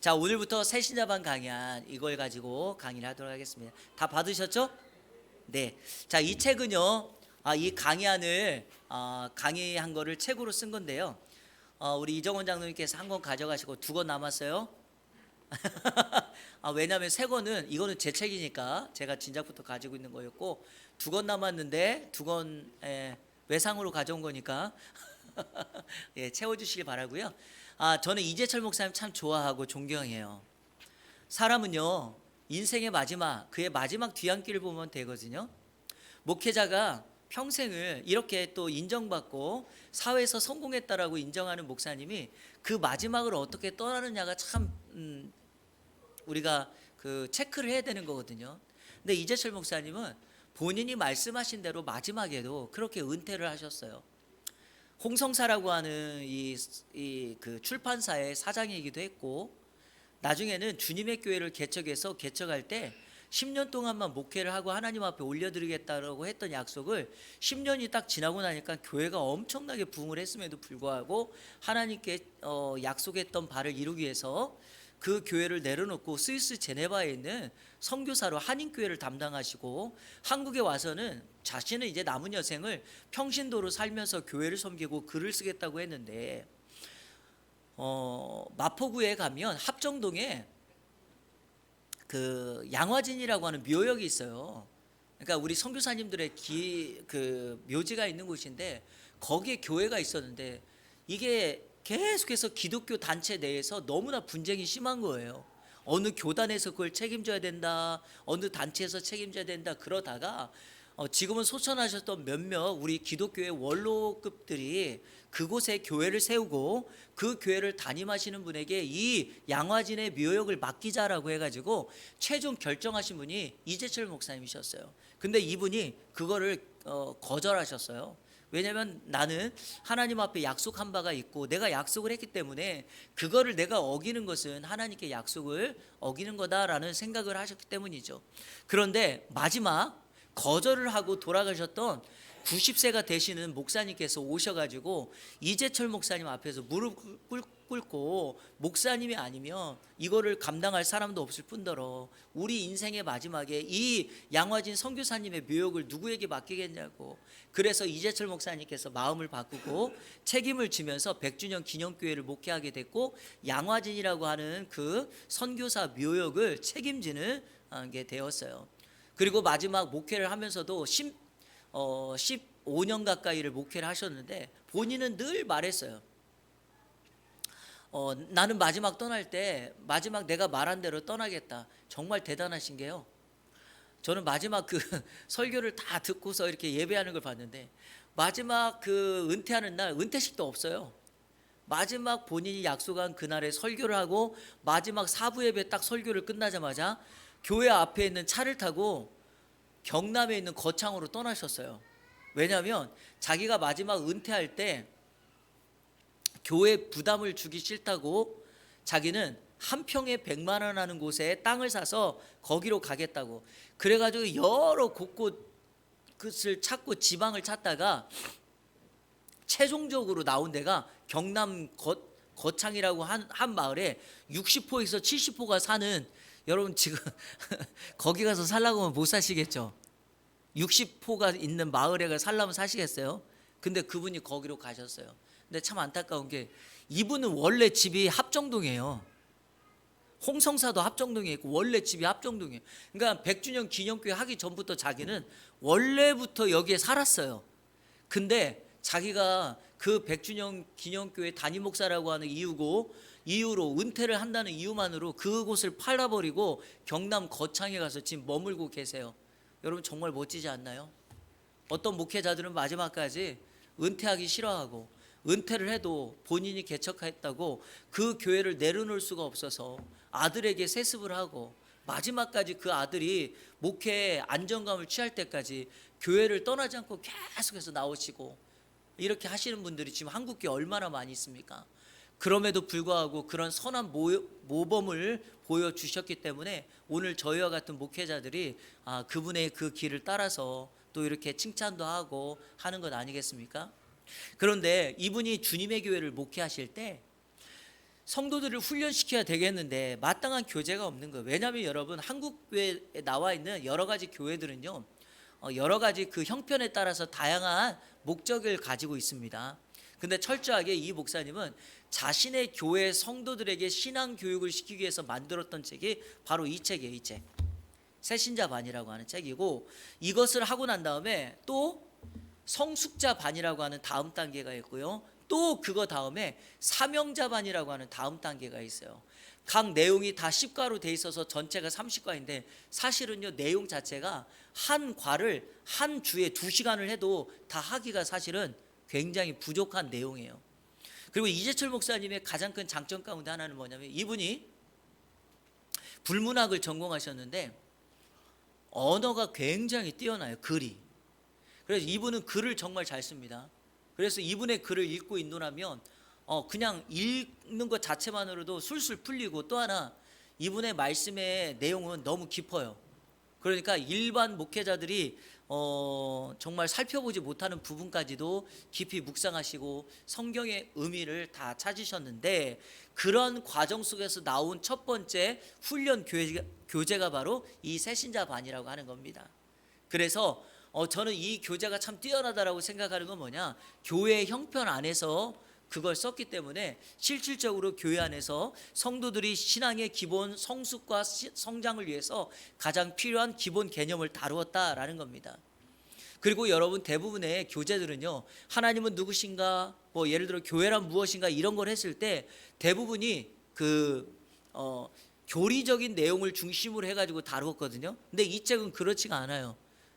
자, 오늘부터 새신자반 강연 이걸 가지고 강의를 하도록 하겠습니다. 다 받으셨죠? 네. 자, 이 책은요. 이 강의안을 강의한 거를 책으로 쓴 건데요. 우리 이정원 장로님께서 한 권 가져가시고 두 권 남았어요. 왜냐하면 세 권은 이거는 제 책이니까 제가 진작부터 가지고 있는 거였고 두 권 남았는데 두 권 외상으로 가져온 거니까 예, 채워주시길 바라고요. 저는 이재철 목사님 참 좋아하고 존경해요. 사람은요 인생의 마지막 그의 마지막 뒤안길을 보면 되거든요. 목회자가 평생을 이렇게 또 인정받고 사회에서 성공했다라고 인정하는 목사님이 그 마지막을 어떻게 떠나느냐가 참 우리가 그 체크를 해야 되는 거거든요. 근데 이재철 목사님은 본인이 말씀하신 대로 마지막에도 그렇게 은퇴를 하셨어요. 홍성사라고 하는 그 출판사의 사장이기도 했고, 나중에는 주님의 교회를 개척할 때 10년 동안만 목회를 하고 하나님 앞에 올려드리겠다고 했던 약속을 10년이 딱 지나고 나니까 교회가 엄청나게 부흥을 했음에도 불구하고 하나님께 약속했던 바를 이루기 위해서 그 교회를 내려놓고 스위스 제네바에 있는 선교사로 한인교회를 담당하시고 한국에 와서는 자신은 이제 남은 여생을 평신도로 살면서 교회를 섬기고 글을 쓰겠다고 했는데 마포구에 가면 합정동에 그 양화진이라고 하는 묘역이 있어요. 그러니까 우리 선교사님들의 그 묘지가 있는 곳인데 거기에 교회가 있었는데 이게 계속해서 기독교 단체 내에서 너무나 분쟁이 심한 거예요. 어느 교단에서 그걸 책임져야 된다, 어느 단체에서 책임져야 된다 그러다가 지금은 소천하셨던 몇몇 우리 기독교의 원로급들이 그곳에 교회를 세우고 그 교회를 담임하시는 분에게 이 양화진의 묘역을 맡기자라고 해가지고 최종 결정하신 분이 이재철 목사님이셨어요. 근데 이분이 그거를 거절하셨어요. 왜냐하면 나는 하나님 앞에 약속한 바가 있고 내가 약속을 했기 때문에 그거를 내가 어기는 것은 하나님께 약속을 어기는 거다라는 생각을 하셨기 때문이죠. 그런데 마지막 거절을 하고 돌아가셨던 90세가 되시는 목사님께서 오셔가지고 이재철 목사님 앞에서 무릎 꿇고 목사님이 아니면 이거를 감당할 사람도 없을 뿐더러 우리 인생의 마지막에 이 양화진 선교사님의 묘역을 누구에게 맡기겠냐고. 그래서 이재철 목사님께서 마음을 바꾸고 책임을 지면서 100주년 기념교회를 목회하게 됐고 양화진이라고 하는 그 선교사 묘역을 책임지는 게 되었어요. 그리고 마지막 목회를 하면서도 15년 가까이를 목회를 하셨는데 본인은 늘 말했어요. 나는 마지막 떠날 때 마지막 내가 말한 대로 떠나겠다. 정말 대단하신 게요. 저는 마지막 그 설교를 다 듣고서 이렇게 예배하는 걸 봤는데 마지막 그 은퇴하는 날 은퇴식도 없어요. 마지막 본인이 약속한 그날에 설교를 하고 마지막 사부 예배 딱 설교를 끝나자마자 교회 앞에 있는 차를 타고 경남에 있는 거창으로 떠나셨어요. 왜냐하면 자기가 마지막 은퇴할 때 교회 부담을 주기 싫다고 자기는 한 평에 100만 원 하는 곳에 땅을 사서 거기로 가겠다고. 그래가지고 여러 곳을 찾고 지방을 찾다가 최종적으로 나온 데가 경남 거창이라고 한 마을에 60호에서 70호가 사는, 여러분 지금 거기 가서 살라고 하면 못 사시겠죠. 60호가 있는 마을에 살라면 사시겠어요? 근데 그분이 거기로 가셨어요. 근데 참 안타까운 게 이분은 원래 집이 합정동이에요. 홍성사도 합정동에 있고 원래 집이 합정동이에요. 그러니까 100주년 기념교회 하기 전부터 자기는 원래부터 여기에 살았어요. 근데 자기가 그 100주년 기념교회 담임 목사라고 하는 이유로 은퇴를 한다는 이유만으로 그곳을 팔아버리고 경남 거창에 가서 지금 머물고 계세요. 여러분 정말 멋지지 않나요? 어떤 목회자들은 마지막까지 은퇴하기 싫어하고 은퇴를 해도 본인이 개척했다고 그 교회를 내려놓을 수가 없어서 아들에게 세습을 하고 마지막까지 그 아들이 목회에 안정감을 취할 때까지 교회를 떠나지 않고 계속해서 나오시고 이렇게 하시는 분들이 지금 한국교회 얼마나 많이 있습니까? 그럼에도 불구하고 그런 선한 모범을 보여주셨기 때문에 오늘 저희와 같은 목회자들이 그분의 그 길을 따라서 또 이렇게 칭찬도 하고 하는 것 아니겠습니까? 그런데 이분이 주님의 교회를 목회하실 때 성도들을 훈련시켜야 되겠는데 마땅한 교재가 없는 거예요. 왜냐하면 여러분 한국 교회에 나와 있는 여러 가지 교회들은요, 여러 가지 그 형편에 따라서 다양한 목적을 가지고 있습니다. 근데 철저하게 이 목사님은 자신의 교회 성도들에게 신앙 교육을 시키기 위해서 만들었던 책이 바로 이 책이에요. 이 책, 새신자반이라고 하는 책이고, 이것을 하고 난 다음에 또 성숙자반이라고 하는 다음 단계가 있고요, 또 그거 다음에 사명자반이라고 하는 다음 단계가 있어요. 각 내용이 다 10과로 돼 있어서 전체가 30과인데 사실은요, 내용 자체가 한 과를 한 주에 2시간을 해도 다 하기가 사실은 굉장히 부족한 내용이에요. 그리고 이재철 목사님의 가장 큰 장점 가운데 하나는 뭐냐면, 이분이 불문학을 전공하셨는데 언어가 굉장히 뛰어나요. 글이. 그래서 이분은 글을 정말 잘 씁니다. 그래서 이분의 글을 읽고 있노라면 그냥 읽는 것 자체만으로도 술술 풀리고, 또 하나 이분의 말씀의 내용은 너무 깊어요. 그러니까 일반 목회자들이 정말 살펴보지 못하는 부분까지도 깊이 묵상하시고 성경의 의미를 다 찾으셨는데, 그런 과정 속에서 나온 첫 번째 훈련 교재가 바로 이 새신자반이라고 하는 겁니다. 그래서 저는 이 교재가 참 뛰어나다라고 생각하는 건 뭐냐, 교회 형편 안에서 그걸 썼기 때문에 실질적으로 교회 안에서 성도들이 신앙의 기본 성숙과 성장을 위해서 가장 필요한 기본 개념을 다루었다라는 겁니다. 그리고 여러분, 대부분의 교재들은요, 하나님은 누구신가, 뭐 예를 들어 교회란 무엇인가 이런 걸 했을 때 대부분이 교리적인 내용을 중심으로 해가지고 다루었거든요. 근데 이 책은 그렇지가 않아요.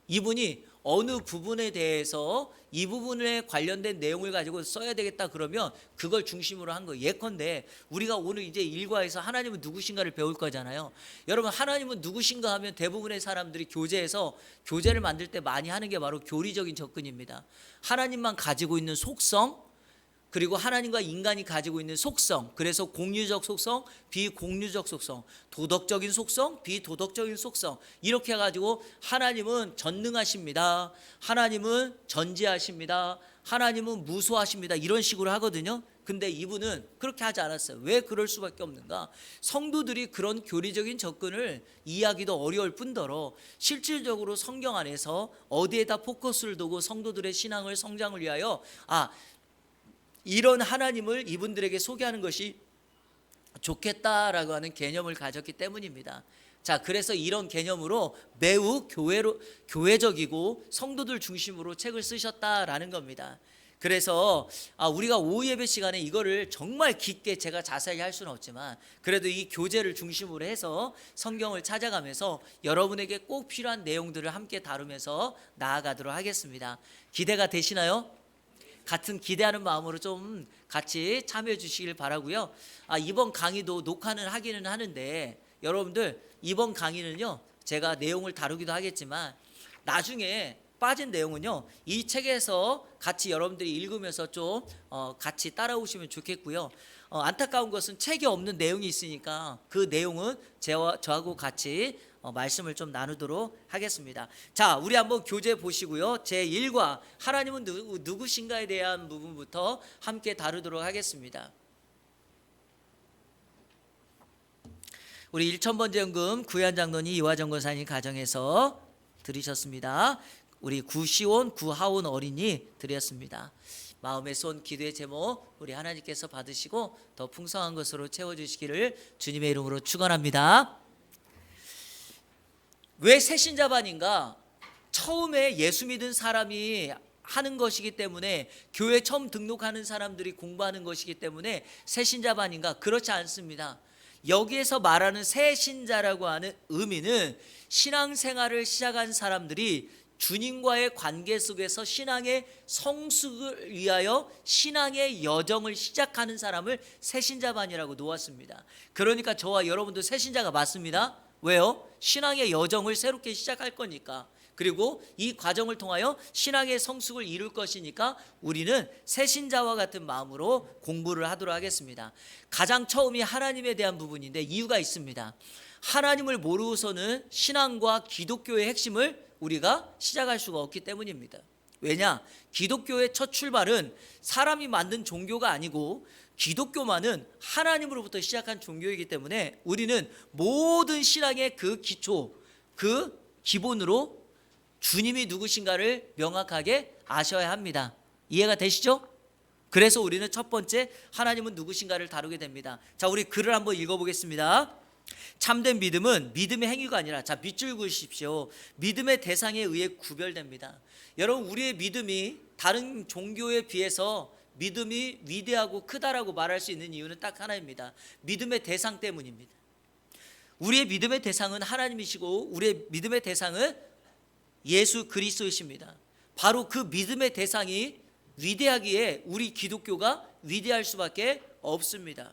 이분이 어느 부분에 대해서 이 부분에 관련된 내용을 가지고 써야 되겠다 그러면 그걸 중심으로 한 거예요. 예컨대 우리가 오늘 이제 일과에서 하나님은 누구신가를 배울 거잖아요. 여러분, 하나님은 누구신가 하면 대부분의 사람들이 교재에서 교재를 만들 때 많이 하는 게 바로 교리적인 접근입니다. 하나님만 가지고 있는 속성, 그리고 하나님과 인간이 가지고 있는 속성, 그래서 공유적 속성, 비공유적 속성, 도덕적인 속성, 비도덕적인 속성, 이렇게 해가지고 하나님은 전능하십니다, 하나님은 전지하십니다, 하나님은 무소하십니다, 이런 식으로 하거든요. 근데 이분은 그렇게 하지 않았어요. 왜 그럴 수밖에 없는가? 성도들이 그런 교리적인 접근을 이해하기도 어려울 뿐더러 실질적으로 성경 안에서 어디에다 포커스를 두고 성도들의 신앙을 성장을 위하여 이런 하나님을 이분들에게 소개하는 것이 좋겠다라고 하는 개념을 가졌기 때문입니다. 자, 그래서 이런 개념으로 매우 교회적이고 성도들 중심으로 책을 쓰셨다라는 겁니다. 그래서 우리가 오후 예배 시간에 이거를 정말 깊게 제가 자세히 할 수는 없지만, 그래도 이 교재를 중심으로 해서 성경을 찾아가면서 여러분에게 꼭 필요한 내용들을 함께 다루면서 나아가도록 하겠습니다. 기대가 되시나요? 같은 기대하는 마음으로 좀 같이 참여해 주시길 바라고요. 이번 강의도 녹화는 하기는 하는데, 여러분들 이번 강의는요, 제가 내용을 다루기도 하겠지만 나중에 빠진 내용은요, 이 책에서 같이 여러분들이 읽으면서 좀 같이 따라오시면 좋겠고요. 안타까운 것은 책이 없는 내용이 있으니까 그 내용은 저하고 같이 말씀을 좀 나누도록 하겠습니다. 자, 우리 한번 교재 보시고요. 제1과 하나님은 누구신가에 대한 부분부터 함께 다루도록 하겠습니다. 우리 1000번째 연금 구현 장로님, 이화정 권사님 가정에서 들으셨습니다. 우리 구시온, 구하온 어린이 드렸습니다. 마음의 손, 기도의 제목 우리 하나님께서 받으시고 더 풍성한 것으로 채워주시기를 주님의 이름으로 축원합니다. 왜 새신자반인가? 처음에 예수 믿은 사람이 하는 것이기 때문에, 교회 처음 등록하는 사람들이 공부하는 것이기 때문에 새신자반인가? 그렇지 않습니다. 여기에서 말하는 새신자라고 하는 의미는 신앙생활을 시작한 사람들이 주님과의 관계 속에서 신앙의 성숙을 위하여 신앙의 여정을 시작하는 사람을 새신자반이라고 놓았습니다. 그러니까 저와 여러분도 새신자가 맞습니다. 왜요? 신앙의 여정을 새롭게 시작할 거니까. 그리고 이 과정을 통하여 신앙의 성숙을 이룰 것이니까 우리는 새신자와 같은 마음으로 공부를 하도록 하겠습니다. 가장 처음이 하나님에 대한 부분인데 이유가 있습니다. 하나님을 모르고서는 신앙과 기독교의 핵심을 우리가 시작할 수가 없기 때문입니다. 왜냐? 기독교의 첫 출발은 사람이 만든 종교가 아니고 기독교만은 하나님으로부터 시작한 종교이기 때문에 우리는 모든 신앙의 그 기초, 그 기본으로 주님이 누구신가를 명확하게 아셔야 합니다. 이해가 되시죠? 그래서 우리는 첫 번째 하나님은 누구신가를 다루게 됩니다. 자, 우리 글을 한번 읽어보겠습니다. 참된 믿음은 믿음의 행위가 아니라, 자, 밑줄 그으십시오. 믿음의 대상에 의해 구별됩니다. 여러분, 우리의 믿음이 다른 종교에 비해서 믿음이 위대하고 크다라고 말할 수 있는 이유는 딱 하나입니다. 믿음의 대상 때문입니다. 우리의 믿음의 대상은 하나님이시고 우리의 믿음의 대상은 예수 그리스도이십니다. 바로 그 믿음의 대상이 위대하기에 우리 기독교가 위대할 수밖에 없습니다.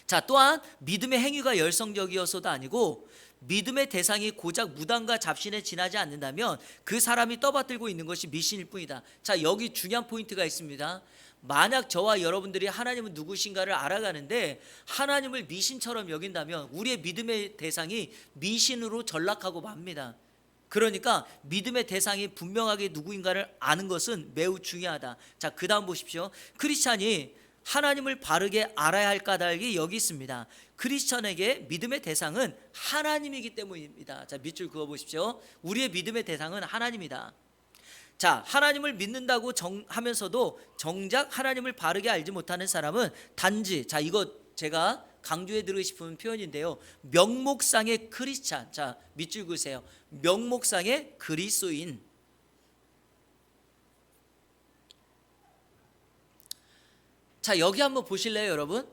자, 또한 믿음의 행위가 열성적이어서도 아니고 믿음의 대상이 고작 무당과 잡신에 지나지 않는다면 그 사람이 떠받들고 있는 것이 미신일 뿐이다. 자, 여기 중요한 포인트가 있습니다. 만약 저와 여러분들이 하나님은 누구신가를 알아가는데 하나님을 미신처럼 여긴다면 우리의 믿음의 대상이 미신으로 전락하고 맙니다. 그러니까 믿음의 대상이 분명하게 누구인가를 아는 것은 매우 중요하다. 자, 그 다음 보십시오. 크리스찬이 하나님을 바르게 알아야 할 까닭이 여기 있습니다. 크리스천에게 믿음의 대상은 하나님이기 때문입니다. 자, 밑줄 그어 보십시오. 우리의 믿음의 대상은 하나님이다. 자, 하나님을 믿는다고 하면서도 정작 하나님을 바르게 알지 못하는 사람은 단지, 자, 이거 제가 강조해 드리고 싶은 표현인데요, 명목상의 크리스찬. 자, 밑줄 그으세요. 명목상의 그리스도인. 자, 여기 한번 보실래요, 여러분?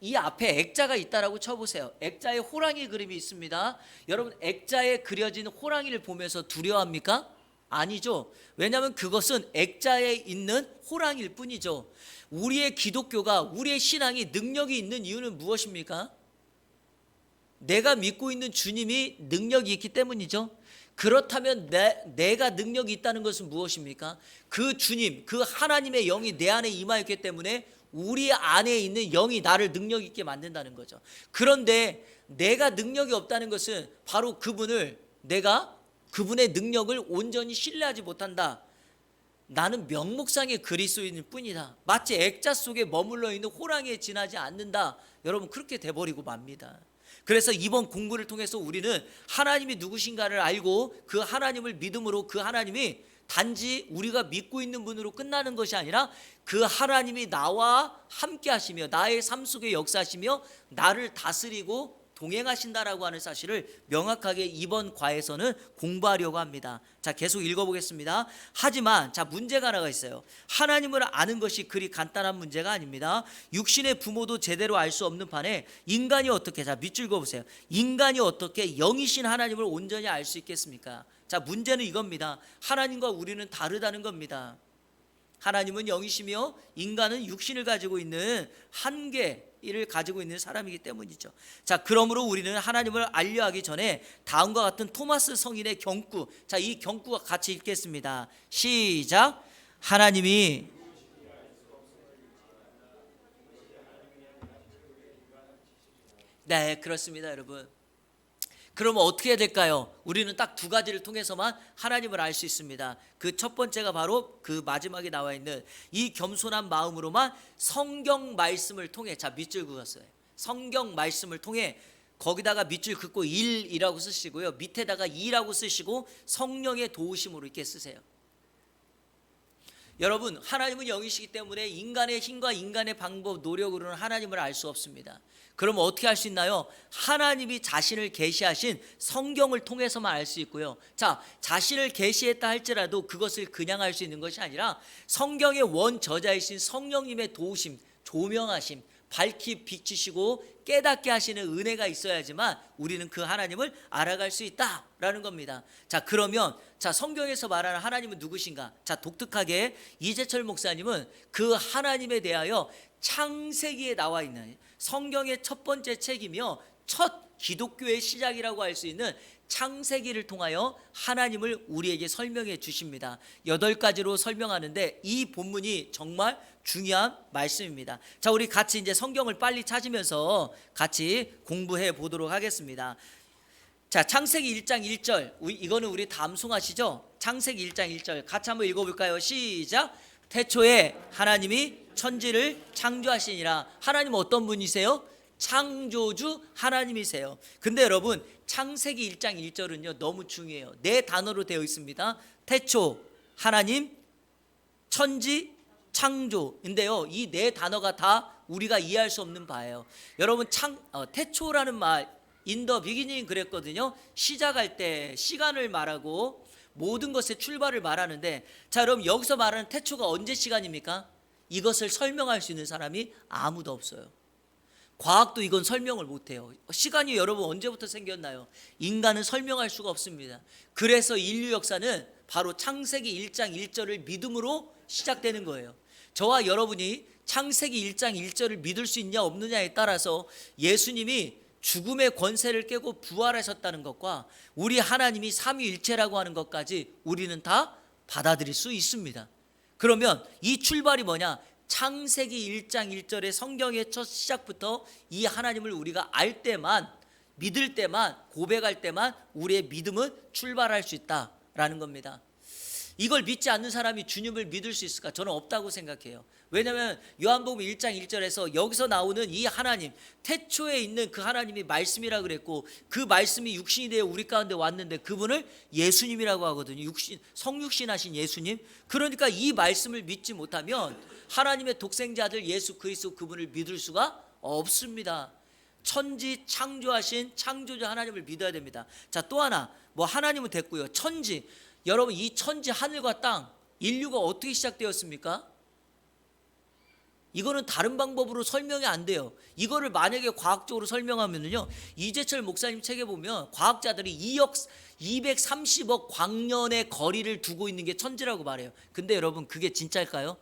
이 앞에 액자가 있다라고 쳐보세요. 액자에 호랑이 그림이 있습니다. 여러분, 액자에 그려진 호랑이를 보면서 두려워합니까? 아니죠. 왜냐하면 그것은 액자에 있는 호랑이일 뿐이죠. 우리의 기독교가, 우리의 신앙이 능력이 있는 이유는 무엇입니까? 내가 믿고 있는 주님이 능력이 있기 때문이죠. 그렇다면 내가 능력이 있다는 것은 무엇입니까? 그 주님, 그 하나님의 영이 내 안에 임하였기 때문에 우리 안에 있는 영이 나를 능력 있게 만든다는 거죠. 그런데 내가 능력이 없다는 것은 바로 내가 그분의 능력을 온전히 신뢰하지 못한다. 나는 명목상의 그리스도인일 뿐이다. 마치 액자 속에 머물러 있는 호랑이에 지나지 않는다. 여러분, 그렇게 돼버리고 맙니다. 그래서 이번 공부를 통해서 우리는 하나님이 누구신가를 알고 그 하나님을 믿음으로 그 하나님이 단지 우리가 믿고 있는 분으로 끝나는 것이 아니라 그 하나님이 나와 함께 하시며 나의 삶 속에 역사하시며 나를 다스리고 동행하신다라고 하는 사실을 명확하게 이번 과에서는 공부하려고 합니다. 자, 계속 읽어보겠습니다. 하지만 자, 문제가 하나가 있어요. 하나님을 아는 것이 그리 간단한 문제가 아닙니다. 육신의 부모도 제대로 알 수 없는 판에 인간이 어떻게, 자, 밑줄 그어보세요. 인간이 어떻게 영이신 하나님을 온전히 알 수 있겠습니까? 자, 문제는 이겁니다. 하나님과 우리는 다르다는 겁니다. 하나님은 영이시며 인간은 육신을 가지고 있는 한계를 가지고 있는 사람이기 때문이죠. 자, 그러므로 우리는 하나님을 알려 하기 전에 다음과 같은 토마스 성인의 경구, 자, 이 경구가 같이 읽겠습니다. 시작. 하나님이 네, 그렇습니다, 여러분. 그러면 어떻게 해야 될까요? 우리는 딱 두 가지를 통해서만 하나님을 알 수 있습니다. 그 첫 번째가 바로 그 마지막에 나와 있는 이 겸손한 마음으로만 성경 말씀을 통해, 자, 밑줄 그었어요. 성경 말씀을 통해 거기다가 밑줄 긋고 1이라고 쓰시고요. 밑에다가 2라고 쓰시고 성령의 도우심으로 이렇게 쓰세요. 여러분, 하나님은 영이시기 때문에 인간의 힘과 인간의 방법, 노력으로는 하나님을 알 수 없습니다. 그럼 어떻게 할 수 있나요? 하나님이 자신을 계시하신 성경을 통해서만 알 수 있고요. 자, 자신을 계시했다 할지라도 그것을 그냥 알 수 있는 것이 아니라 성경의 원저자이신 성령님의 도우심, 조명하심, 밝히 비추시고 깨닫게 하시는 은혜가 있어야지만 우리는 그 하나님을 알아갈 수 있다라는 겁니다. 자, 그러면 자, 성경에서 말하는 하나님은 누구신가? 자, 독특하게 이재철 목사님은 그 하나님에 대하여 창세기에 나와 있는 성경의 첫 번째 책이며 첫 기독교의 시작이라고 할 수 있는 창세기를 통하여 하나님을 우리에게 설명해 주십니다. 8가지로 설명하는데 이 본문이 정말 중요한 말씀입니다. 자, 우리 같이 이제 성경을 빨리 찾으면서 같이 공부해 보도록 하겠습니다. 자, 창세기 1장 1절. 이거는 우리 다 암송하시죠? 창세기 1장 1절 같이 한번 읽어볼까요? 시작. 태초에 하나님이 천지를 창조하시니라. 하나님 어떤 분이세요? 창조주 하나님이세요. 근데 여러분 창세기 1장 1절은요 너무 중요해요. 네 단어로 되어 있습니다. 태초, 하나님, 천지, 창조인데요, 이 네 단어가 다 우리가 이해할 수 없는 바예요. 여러분 태초라는 말 in the beginning 그랬거든요. 시작할 때 시간을 말하고 모든 것의 출발을 말하는데, 자 여러분 여기서 말하는 태초가 언제 시간입니까? 이것을 설명할 수 있는 사람이 아무도 없어요. 과학도 이건 설명을 못해요. 시간이 여러분 언제부터 생겼나요? 인간은 설명할 수가 없습니다. 그래서 인류 역사는 바로 창세기 1장 1절을 믿음으로 시작되는 거예요. 저와 여러분이 창세기 1장 1절을 믿을 수 있냐 없느냐에 따라서 예수님이 죽음의 권세를 깨고 부활하셨다는 것과 우리 하나님이 삼위일체라고 하는 것까지 우리는 다 받아들일 수 있습니다. 그러면 이 출발이 뭐냐? 창세기 1장 1절의 성경의 첫 시작부터 이 하나님을 우리가 알 때만, 믿을 때만, 고백할 때만 우리의 믿음은 출발할 수 있다라는 겁니다. 이걸 믿지 않는 사람이 주님을 믿을 수 있을까? 저는 없다고 생각해요. 왜냐하면 요한복음 1장 1절에서 여기서 나오는 이 하나님, 태초에 있는 그 하나님이 말씀이라 그랬고, 그 말씀이 육신이 되어 우리 가운데 왔는데 그분을 예수님이라고 하거든요. 성육신하신 예수님. 그러니까 이 말씀을 믿지 못하면 하나님의 독생자들 예수 그리스도 그분을 믿을 수가 없습니다. 천지 창조하신 창조자 하나님을 믿어야 됩니다. 자, 또 하나, 뭐 하나님은 됐고요. 천지, 여러분 이 천지 하늘과 땅, 인류가 어떻게 시작되었습니까? 이거는 다른 방법으로 설명이 안 돼요. 이거를 만약에 과학적으로 설명하면요, 이재철 목사님 책에 보면 과학자들이 230억 광년의 거리를 두고 있는 게 천지라고 말해요. 근데 여러분 그게 진짜일까요?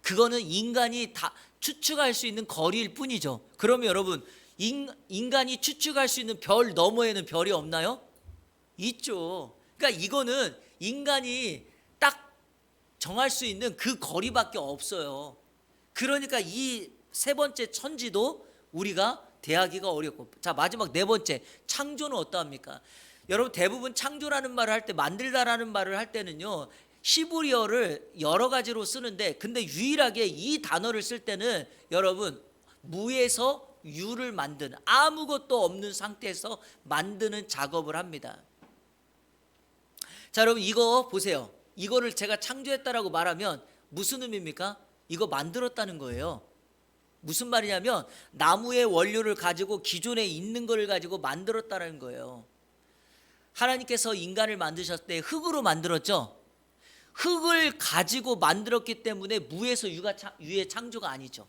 그거는 인간이 다 추측할 수 있는 거리일 뿐이죠. 그러면 여러분 인간이 추측할 수 있는 별 너머에는 별이 없나요? 있죠. 그러니까 이거는 인간이 딱 정할 수 있는 그 거리밖에 없어요. 그러니까 이 세 번째 천지도 우리가 대하기가 어렵고, 자 마지막 네 번째 창조는 어떠합니까? 여러분 대부분 창조라는 말을 할 때, 만들다라는 말을 할 때는요 히브리어를 여러 가지로 쓰는데, 근데 유일하게 이 단어를 쓸 때는 여러분 무에서 유를 만드는, 아무것도 없는 상태에서 만드는 작업을 합니다. 자 여러분 이거 보세요. 이거를 제가 창조했다라고 말하면 무슨 의미입니까? 이거 만들었다는 거예요. 무슨 말이냐면 나무의 원료를 가지고 기존에 있는 걸 가지고 만들었다는 거예요. 하나님께서 인간을 만드셨을 때 흙으로 만들었죠. 흙을 가지고 만들었기 때문에 무에서 유의 창조가 아니죠.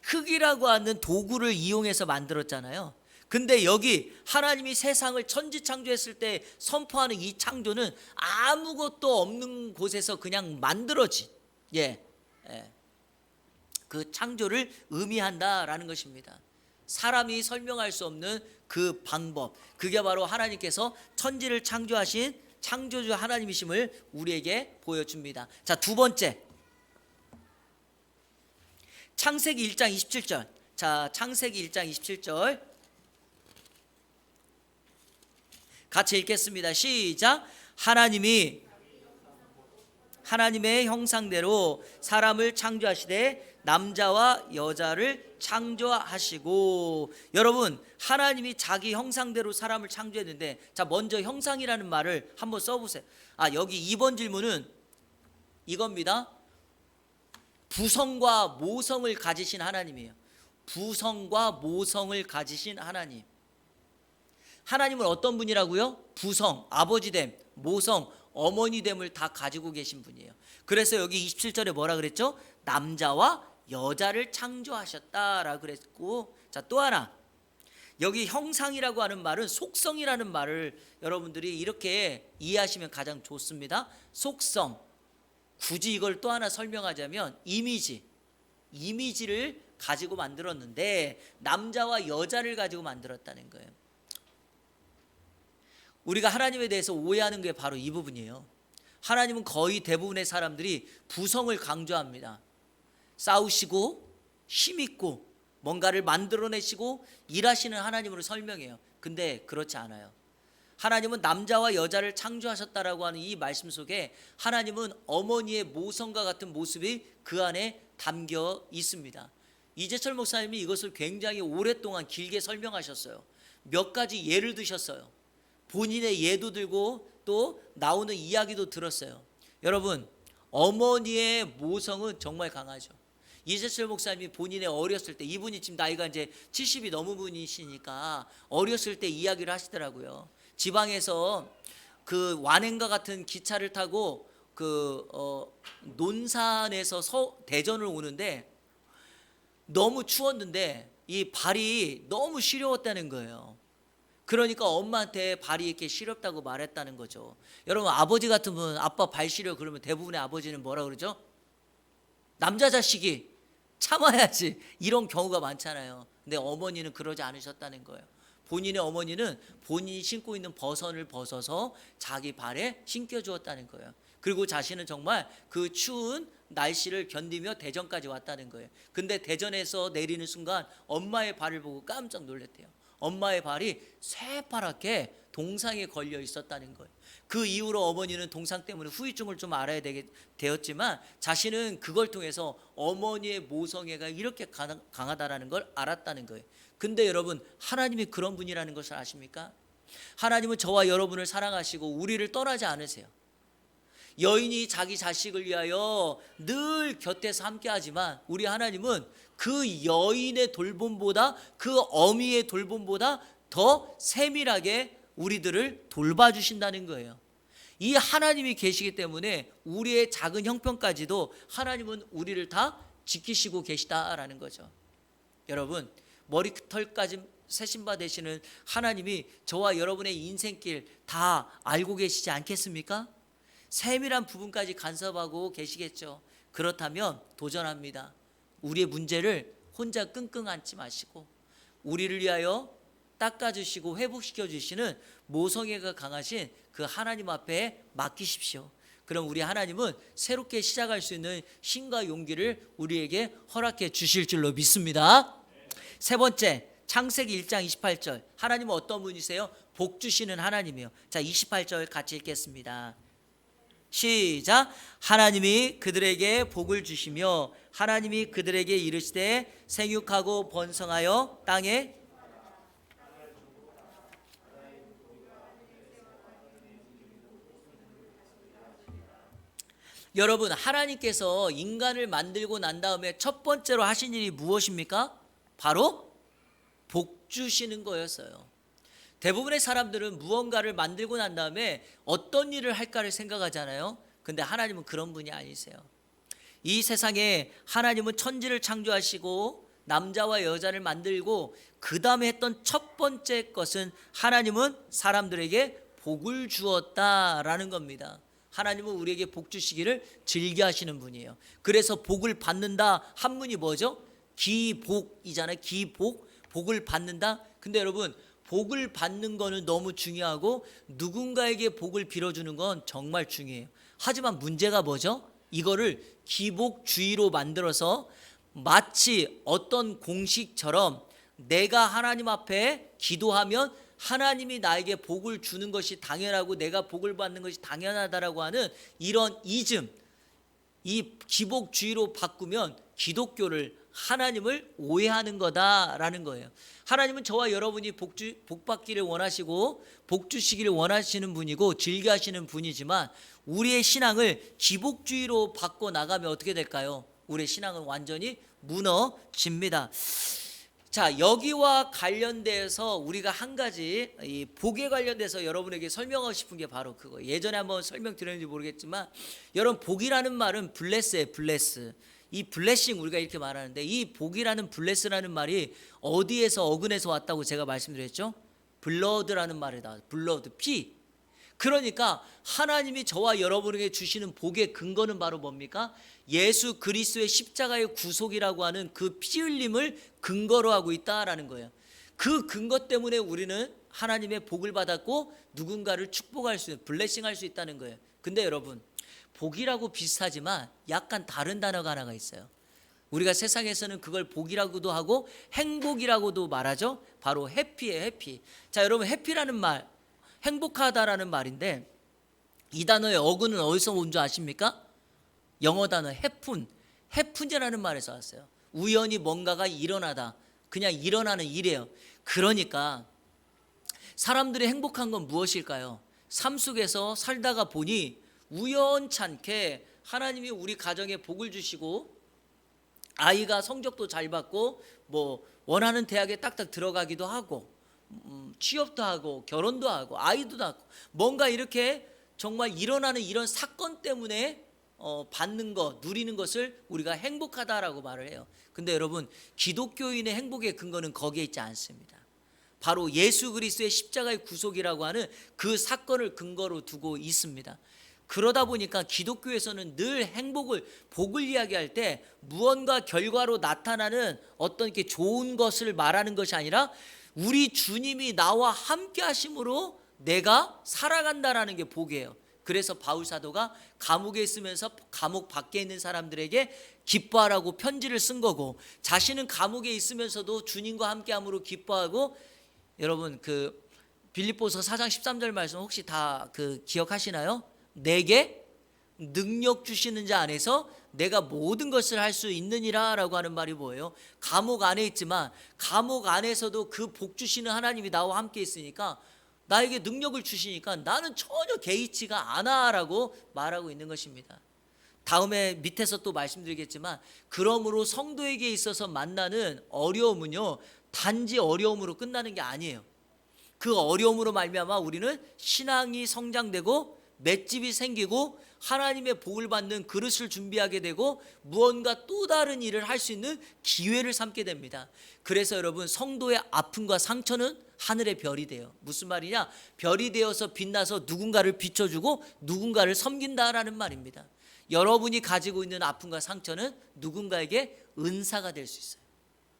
흙이라고 하는 도구를 이용해서 만들었잖아요. 근데 여기 하나님이 세상을 천지 창조했을 때 선포하는 이 창조는 아무것도 없는 곳에서 그냥 만들어진 그 창조를 의미한다라는 것입니다. 사람이 설명할 수 없는 그 방법, 그게 바로 하나님께서 천지를 창조하신 창조주 하나님이심을 우리에게 보여줍니다. 자, 두 번째, 창세기 1장 27절. 자, 창세기 1장 27절 같이 읽겠습니다. 시작. 하나님이 하나님의 형상대로 사람을 창조하시되 남자와 여자를 창조하시고. 여러분 하나님이 자기 형상대로 사람을 창조했는데, 자 먼저 형상이라는 말을 한번 써보세요. 여기 2번 질문은 이겁니다. 부성과 모성을 가지신 하나님이에요. 부성과 모성을 가지신 하나님. 하나님은 어떤 분이라고요? 부성, 아버지됨, 모성, 어머니됨을 다 가지고 계신 분이에요. 그래서 여기 27절에 뭐라 그랬죠? 남자와 여자를 창조하셨다라고 그랬고, 자 또 하나, 여기 형상이라고 하는 말은 속성이라는 말을 여러분들이 이렇게 이해하시면 가장 좋습니다. 속성, 굳이 이걸 또 하나 설명하자면 이미지를 가지고 만들었는데 남자와 여자를 가지고 만들었다는 거예요. 우리가 하나님에 대해서 오해하는 게 바로 이 부분이에요. 하나님은 거의 대부분의 사람들이 부성을 강조합니다. 싸우시고 힘있고 뭔가를 만들어내시고 일하시는 하나님으로 설명해요. 근데 그렇지 않아요. 하나님은 남자와 여자를 창조하셨다라고 하는 이 말씀 속에 하나님은 어머니의 모성과 같은 모습이 그 안에 담겨 있습니다. 이재철 목사님이 이것을 굉장히 오랫동안 길게 설명하셨어요. 몇 가지 예를 드셨어요. 본인의 예도 들고 또 나오는 이야기도 들었어요. 여러분, 어머니의 모성은 정말 강하죠. 이재철 목사님이 본인의 어렸을 때, 이분이 지금 나이가 이제 70이 넘은 분이시니까 어렸을 때 이야기를 하시더라고요. 지방에서 그 완행과 같은 기차를 타고 논산에서 대전을 오는데 너무 추웠는데 이 발이 너무 시려웠다는 거예요. 그러니까 엄마한테 발이 이렇게 시렵다고 말했다는 거죠. 여러분, 아버지 같으면 아빠 발 시려 그러면 대부분의 아버지는 뭐라 그러죠? 남자 자식이 참아야지, 이런 경우가 많잖아요. 근데 어머니는 그러지 않으셨다는 거예요. 본인의 어머니는 본인이 신고 있는 버선을 벗어서 자기 발에 신겨 주었다는 거예요. 그리고 자신은 정말 그 추운 날씨를 견디며 대전까지 왔다는 거예요. 근데 대전에서 내리는 순간 엄마의 발을 보고 깜짝 놀랐대요. 엄마의 발이 새파랗게 동상에 걸려 있었다는 거예요. 그 이후로 어머니는 동상 때문에 후유증을 좀 알아야 되었지만 자신은 그걸 통해서 어머니의 모성애가 이렇게 강하다라는 걸 알았다는 거예요. 근데 여러분, 하나님이 그런 분이라는 것을 아십니까? 하나님은 저와 여러분을 사랑하시고 우리를 떠나지 않으세요. 여인이 자기 자식을 위하여 늘 곁에서 함께하지만 우리 하나님은 그 여인의 돌봄보다, 그 어미의 돌봄보다 더 세밀하게 우리들을 돌봐주신다는 거예요. 이 하나님이 계시기 때문에 우리의 작은 형편까지도 하나님은 우리를 다 지키시고 계시다라는 거죠. 여러분, 머리털까지 세신 바 되시는 하나님이 저와 여러분의 인생길 다 알고 계시지 않겠습니까? 세밀한 부분까지 간섭하고 계시겠죠. 그렇다면 도전합니다. 우리의 문제를 혼자 끙끙 앓지 마시고 우리를 위하여 닦아주시고 회복시켜 주시는 모성애가 강하신 그 하나님 앞에 맡기십시오. 그럼 우리 하나님은 새롭게 시작할 수 있는 힘과 용기를 우리에게 허락해 주실 줄로 믿습니다. 세 번째, 창세기 1장 28절. 하나님은 어떤 분이세요? 복 주시는 하나님이요. 자, 28절 같이 읽겠습니다. 시작. 하나님이 그들에게 복을 주시며 하나님이 그들에게 이르시되 생육하고 번성하여 땅에 여러분, 하나님께서 인간을 만들고 난 다음에 첫 번째로 하신 일이 무엇입니까? 바로 복 주시는 거였어요. 대부분의 사람들은 무언가를 만들고 난 다음에 어떤 일을 할까를 생각하잖아요. 근데 하나님은 그런 분이 아니세요. 이 세상에 하나님은 천지를 창조하시고 남자와 여자를 만들고 그 다음에 했던 첫 번째 것은 하나님은 사람들에게 복을 주었다라는 겁니다. 하나님은 우리에게 복 주시기를 즐겨하시는 분이에요. 그래서 복을 받는다 한문이 뭐죠? 기복이잖아요. 기복, 복을 받는다. 근데 여러분, 복을 받는 거는 너무 중요하고 누군가에게 복을 빌어주는 건 정말 중요해요. 하지만 문제가 뭐죠? 이거를 기복주의로 만들어서 마치 어떤 공식처럼 내가 하나님 앞에 기도하면 하나님이 나에게 복을 주는 것이 당연하고 내가 복을 받는 것이 당연하다라고 하는 이런 이즘, 이 기복주의로 바꾸면 기독교를, 하나님을 오해하는 거다라는 거예요. 하나님은 저와 여러분이 복 받기를 원하시고 복 주시기를 원하시는 분이고 즐겨하시는 분이지만 우리의 신앙을 기복주의로 바꿔 나가면 어떻게 될까요? 우리의 신앙은 완전히 무너집니다. 자, 여기와 관련돼서 우리가 한 가지 이 복에 관련돼서 여러분에게 설명하고 싶은 게 바로 그거. 예전에 한번 설명드렸는지 모르겠지만 여러분, 복이라는 말은 블레스예요. 블레스. 이 블레싱 우리가 이렇게 말하는데 이 복이라는 블레스라는 말이 어디에서 어근에서 왔다고 제가 말씀드렸죠? 블러드라는 말이다. 블러드, 피. 그러니까 하나님이 저와 여러분에게 주시는 복의 근거는 바로 뭡니까? 예수 그리스도의 십자가의 구속이라고 하는 그 피 흘림을 근거로 하고 있다라는 거예요. 그 근거 때문에 우리는 하나님의 복을 받았고 누군가를 축복할 수 있는, 블레싱할 수 있다는 거예요. 근데 여러분, 복이라고 비슷하지만 약간 다른 단어가 하나가 있어요. 우리가 세상에서는 그걸 복이라고도 하고 행복이라고도 말하죠. 바로 해피예요. 해피. 자, 여러분, 해피라는 말, 행복하다라는 말인데 이 단어의 어근은 어디서 온 줄 아십니까? 영어 단어 해픈이라는 말에서 왔어요. 우연히 뭔가가 일어나다. 그냥 일어나는 일이에요. 그러니까 사람들이 행복한 건 무엇일까요? 삶 속에서 살다가 보니 우연찮게 하나님이 우리 가정에 복을 주시고 아이가 성적도 잘 받고 뭐 원하는 대학에 딱딱 들어가기도 하고 취업도 하고 결혼도 하고 아이도 낳고 뭔가 이렇게 정말 일어나는 이런 사건 때문에 받는 것, 누리는 것을 우리가 행복하다라고 말을 해요. 근데 여러분, 기독교인의 행복의 근거는 거기에 있지 않습니다. 바로 예수 그리스도의 십자가의 구속이라고 하는 그 사건을 근거로 두고 있습니다. 그러다 보니까 기독교에서는 늘 행복을, 복을 이야기할 때 무언가 결과로 나타나는 어떤 이렇게 좋은 것을 말하는 것이 아니라 우리 주님이 나와 함께 하심으로 내가 살아간다라는 게 복이에요. 그래서 바울 사도가 감옥에 있으면서 감옥 밖에 있는 사람들에게 기뻐하라고 편지를 쓴 거고, 자신은 감옥에 있으면서도 주님과 함께함으로 기뻐하고, 여러분 그 빌립보서 4장 13절 말씀 혹시 다 기억하시나요? 내게 능력 주시는 자 안에서 내가 모든 것을 할 수 있느니라 라고 하는 말이 뭐예요? 감옥 안에 있지만 감옥 안에서도 그 복 주시는 하나님이 나와 함께 있으니까 나에게 능력을 주시니까 나는 전혀 개의치가 않아 라고 말하고 있는 것입니다. 다음에 밑에서 또 말씀드리겠지만, 그러므로 성도에게 있어서 만나는 어려움은요 단지 어려움으로 끝나는 게 아니에요. 그 어려움으로 말미암아 우리는 신앙이 성장되고 맷집이 생기고 하나님의 복을 받는 그릇을 준비하게 되고 무언가 또 다른 일을 할 수 있는 기회를 삼게 됩니다. 그래서 여러분, 성도의 아픔과 상처는 하늘의 별이 돼요. 무슨 말이냐? 별이 되어서 빛나서 누군가를 비춰주고 누군가를 섬긴다라는 말입니다. 여러분이 가지고 있는 아픔과 상처는 누군가에게 은사가 될 수 있어요.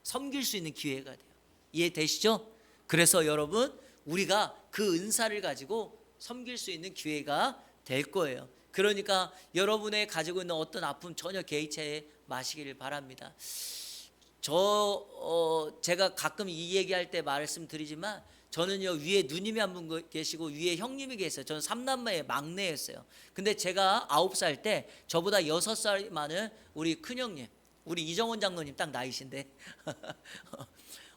섬길 수 있는 기회가 돼요. 이해되시죠? 그래서 여러분, 우리가 그 은사를 가지고 섬길 수 있는 기회가 될 거예요. 그러니까 여러분의 가지고 있는 어떤 아픔 전혀 개의치 마시기를 바랍니다. 제가 가끔 이 얘기할 때 말씀드리지만, 저는요 위에 누님이 한 분 계시고 위에 형님이 계세요. 저는 3남매의 막내였어요. 근데 제가 9살 때 저보다 6살 많은 우리 큰형님, 우리 이정원 장로님 딱 나이신데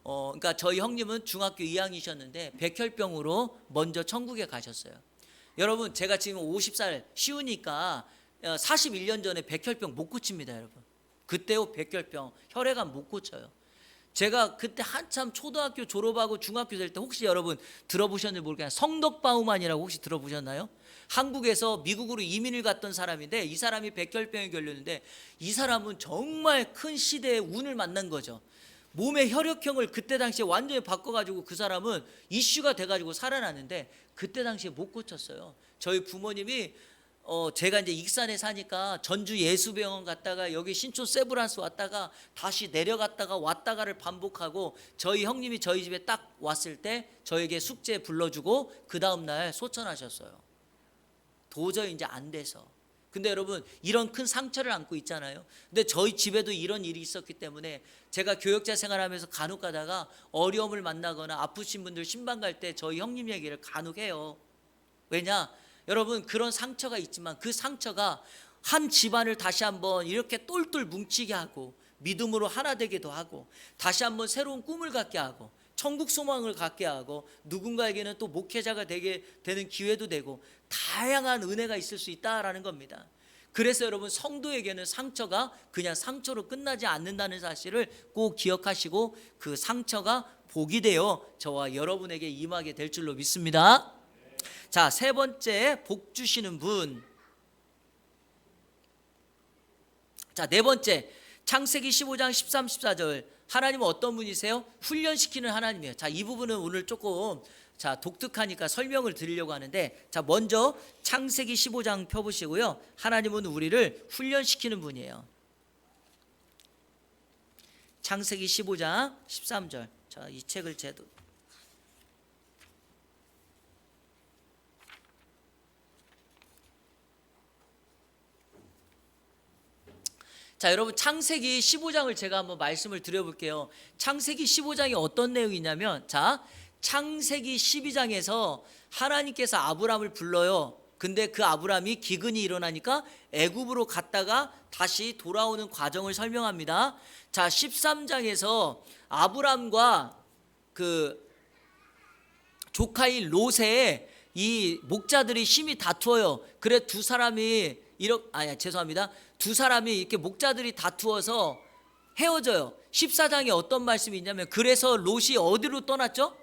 그러니까 저희 형님은 중학교 2학년이셨는데 백혈병으로 먼저 천국에 가셨어요. 여러분, 제가 지금 50살 쉬우니까 41년 전에 백혈병 못 고칩니다. 여러분, 그때요 백혈병 혈액암 못 고쳐요. 제가 그때 한참 초등학교 졸업하고 중학교 될 때, 혹시 여러분 들어보셨는지 모르겠어요. 성덕바우만이라고 혹시 들어보셨나요? 한국에서 미국으로 이민을 갔던 사람인데, 이 사람이 백혈병에 걸렸는데 이 사람은 정말 큰 시대의 운을 만난 거죠. 몸의 혈액형을 그때 당시에 완전히 바꿔가지고 그 사람은 이슈가 돼가지고 살아났는데 그때 당시에 못 고쳤어요. 저희 부모님이 제가 이제 익산에 사니까 전주 예수병원 갔다가 여기 신촌 세브란스 왔다가 다시 내려갔다가 왔다가를 반복하고, 저희 형님이 저희 집에 딱 왔을 때 저에게 숙제 불러주고 그 다음날 소천하셨어요. 도저히 이제 안 돼서. 근데 여러분, 이런 큰 상처를 안고 있잖아요. 근데 저희 집에도 이런 일이 있었기 때문에 제가 교역자 생활하면서 간혹 가다가 어려움을 만나거나 아프신 분들 신방 갈 때 저희 형님 얘기를 간혹 해요. 왜냐? 여러분, 그런 상처가 있지만 그 상처가 한 집안을 다시 한번 이렇게 똘똘 뭉치게 하고 믿음으로 하나 되기도 하고 다시 한번 새로운 꿈을 갖게 하고 천국 소망을 갖게 하고 누군가에게는 또 목회자가 되게 되는 기회도 되고 다양한 은혜가 있을 수 있다라는 겁니다. 그래서 여러분, 성도에게는 상처가 그냥 상처로 끝나지 않는다는 사실을 꼭 기억하시고 그 상처가 복이 되어 저와 여러분에게 임하게 될 줄로 믿습니다. 자, 세 번째, 복 주시는 분. 자, 네 번째, 창세기 15장 13, 14절. 하나님은 어떤 분이세요? 훈련시키는 하나님이에요. 자, 이 부분은 오늘 조금 독특하니까 설명을 드리려고 하는데, 자, 먼저 창세기 15장 펴보시고요. 하나님은 우리를 훈련시키는 분이에요. 창세기 15장 13절. 자, 이 책을 자, 여러분, 창세기 15장을 제가 한번 말씀을 드려볼게요. 창세기 15장이 어떤 내용이냐면, 자, 창세기 12장에서 하나님께서 아브람을 불러요. 근데 그 아브람이 기근이 일어나니까 애굽으로 갔다가 다시 돌아오는 과정을 설명합니다. 자, 13장에서 아브람과 그 조카인 롯의 이 목자들이 심히 다투어요. 그래 두 사람이 두 사람이 이렇게 목자들이 다투어서 헤어져요. 14장에 어떤 말씀이 있냐면, 그래서 롯이 어디로 떠났죠?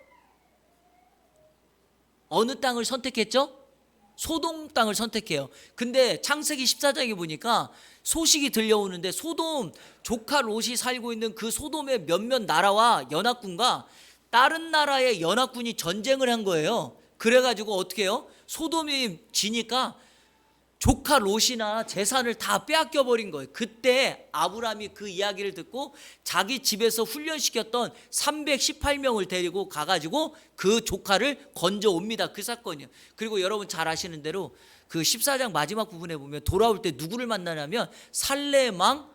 어느 땅을 선택했죠? 소돔 땅을 선택해요. 근데 창세기 14장에 보니까 소식이 들려오는데, 소돔 조카 롯이 살고 있는 그 소돔의 몇몇 나라와 연합군과 다른 나라의 연합군이 전쟁을 한 거예요. 그래가지고 어떻게 해요? 소돔이 지니까 조카 롯이나 재산을 다 빼앗겨 버린 거예요. 그때 아브람이 그 이야기를 듣고 자기 집에서 훈련시켰던 318명을 데리고 가가지고 그 조카를 건져 옵니다. 그 사건이요. 그리고 여러분 잘 아시는 대로 그 14장 마지막 부분에 보면 돌아올 때 누구를 만나냐면 살레망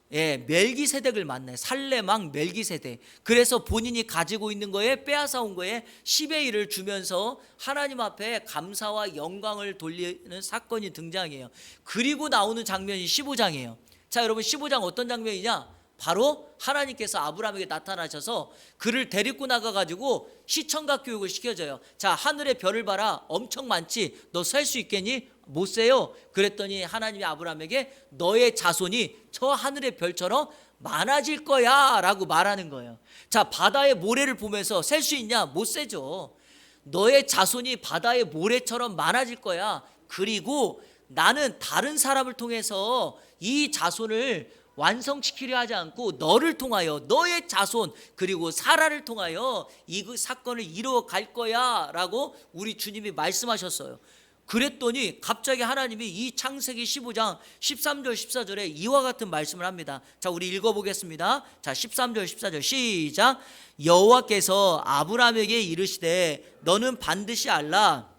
멜기세덱을 만나요. 살레망 멜기세덱. 그래서 본인이 가지고 있는 거에 빼앗아 온 거에 10의 1을 주면서 하나님 앞에 감사와 영광을 돌리는 사건이 등장해요. 그리고 나오는 장면이 15장이에요. 자, 여러분 15장 어떤 장면이냐? 바로 하나님께서 아브람에게 나타나셔서 그를 데리고 나가가지고 시청각 교육을 시켜줘요. 자, 하늘의 별을 봐라, 엄청 많지, 너 셀 수 있겠니? 못 세요. 그랬더니 하나님이 아브람에게 너의 자손이 저 하늘의 별처럼 많아질 거야 라고 말하는 거예요. 자, 바다의 모래를 보면서 셀 수 있냐? 못 세죠. 너의 자손이 바다의 모래처럼 많아질 거야. 그리고 나는 다른 사람을 통해서 이 자손을 완성시키려 하지 않고 너를 통하여, 너의 자손 그리고 사라를 통하여 이 사건을 이루어 갈 거야 라고 우리 주님이 말씀하셨어요. 그랬더니 갑자기 하나님이 이 창세기 15장 13절 14절에 이와 같은 말씀을 합니다. 자, 우리 읽어보겠습니다. 자, 13절 14절 시작. 여호와께서 아브람에게 이르시되 너는 반드시 알라.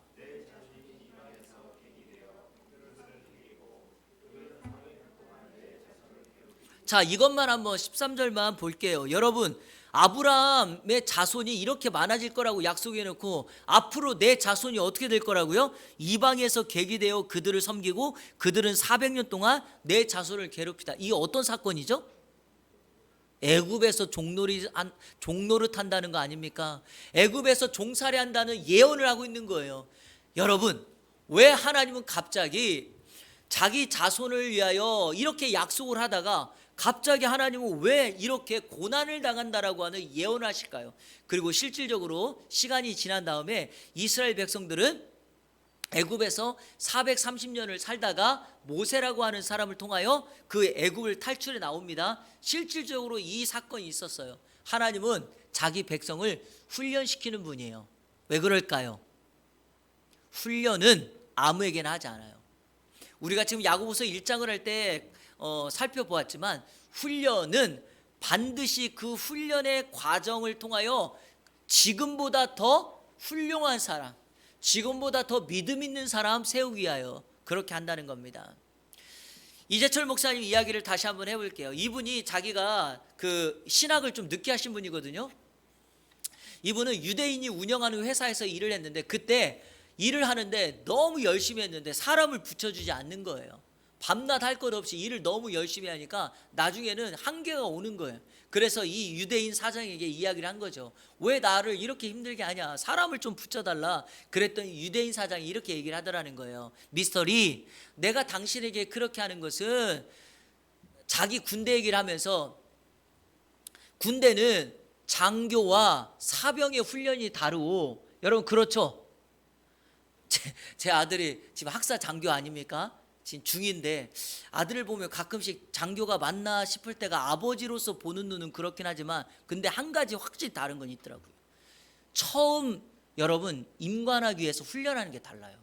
자, 이것만 한번 13절만 볼게요. 여러분, 아브라함의 자손이 이렇게 많아질 거라고 약속해 놓고 앞으로 내 자손이 어떻게 될 거라고요? 이방에서 객이 되어 그들을 섬기고 그들은 400년 동안 내 자손을 괴롭히다. 이게 어떤 사건이죠? 애굽에서 종노릇 한다는 거 아닙니까? 애굽에서 종살이 한다는 예언을 하고 있는 거예요. 여러분, 왜 하나님은 갑자기 자기 자손을 위하여 이렇게 약속을 하다가 갑자기 하나님은 왜 이렇게 고난을 당한다라고 하는 예언을 하실까요? 그리고 실질적으로 시간이 지난 다음에 이스라엘 백성들은 애굽에서 430년을 살다가 모세라고 하는 사람을 통하여 그 애굽을 탈출해 나옵니다. 실질적으로 이 사건이 있었어요. 하나님은 자기 백성을 훈련시키는 분이에요. 왜 그럴까요? 훈련은 아무에게나 하지 않아요. 우리가 지금 야고보서 1장을 할 때 살펴보았지만 훈련은 반드시 그 훈련의 과정을 통하여 지금보다 더 훌륭한 사람, 지금보다 더 믿음 있는 사람 세우기 위하여 그렇게 한다는 겁니다. 이재철 목사님 이야기를 다시 한번 해볼게요. 이분이 자기가 그 신학을 좀 늦게 하신 분이거든요. 이분은 유대인이 운영하는 회사에서 일을 했는데 그때 일을 하는데 너무 열심히 했는데 사람을 붙여주지 않는 거예요. 밤낮 할 것 없이 일을 너무 열심히 하니까 나중에는 한계가 오는 거예요. 그래서 이 유대인 사장에게 이야기를 한 거죠. 왜 나를 이렇게 힘들게 하냐, 사람을 좀 붙여달라. 그랬더니 유대인 사장이 이렇게 얘기를 하더라는 거예요. 미스터 리, 내가 당신에게 그렇게 하는 것은, 자기 군대 얘기를 하면서 군대는 장교와 사병의 훈련이 다르고, 여러분 그렇죠? 제 아들이 지금 학사 장교 아닙니까? 지금 중인데 아들을 보면 가끔씩 장교가 맞나 싶을 때가 아버지로서 보는 눈은 그렇긴 하지만, 근데 한 가지 확실히 다른 건 있더라고요. 처음 여러분 임관하기 위해서 훈련하는 게 달라요.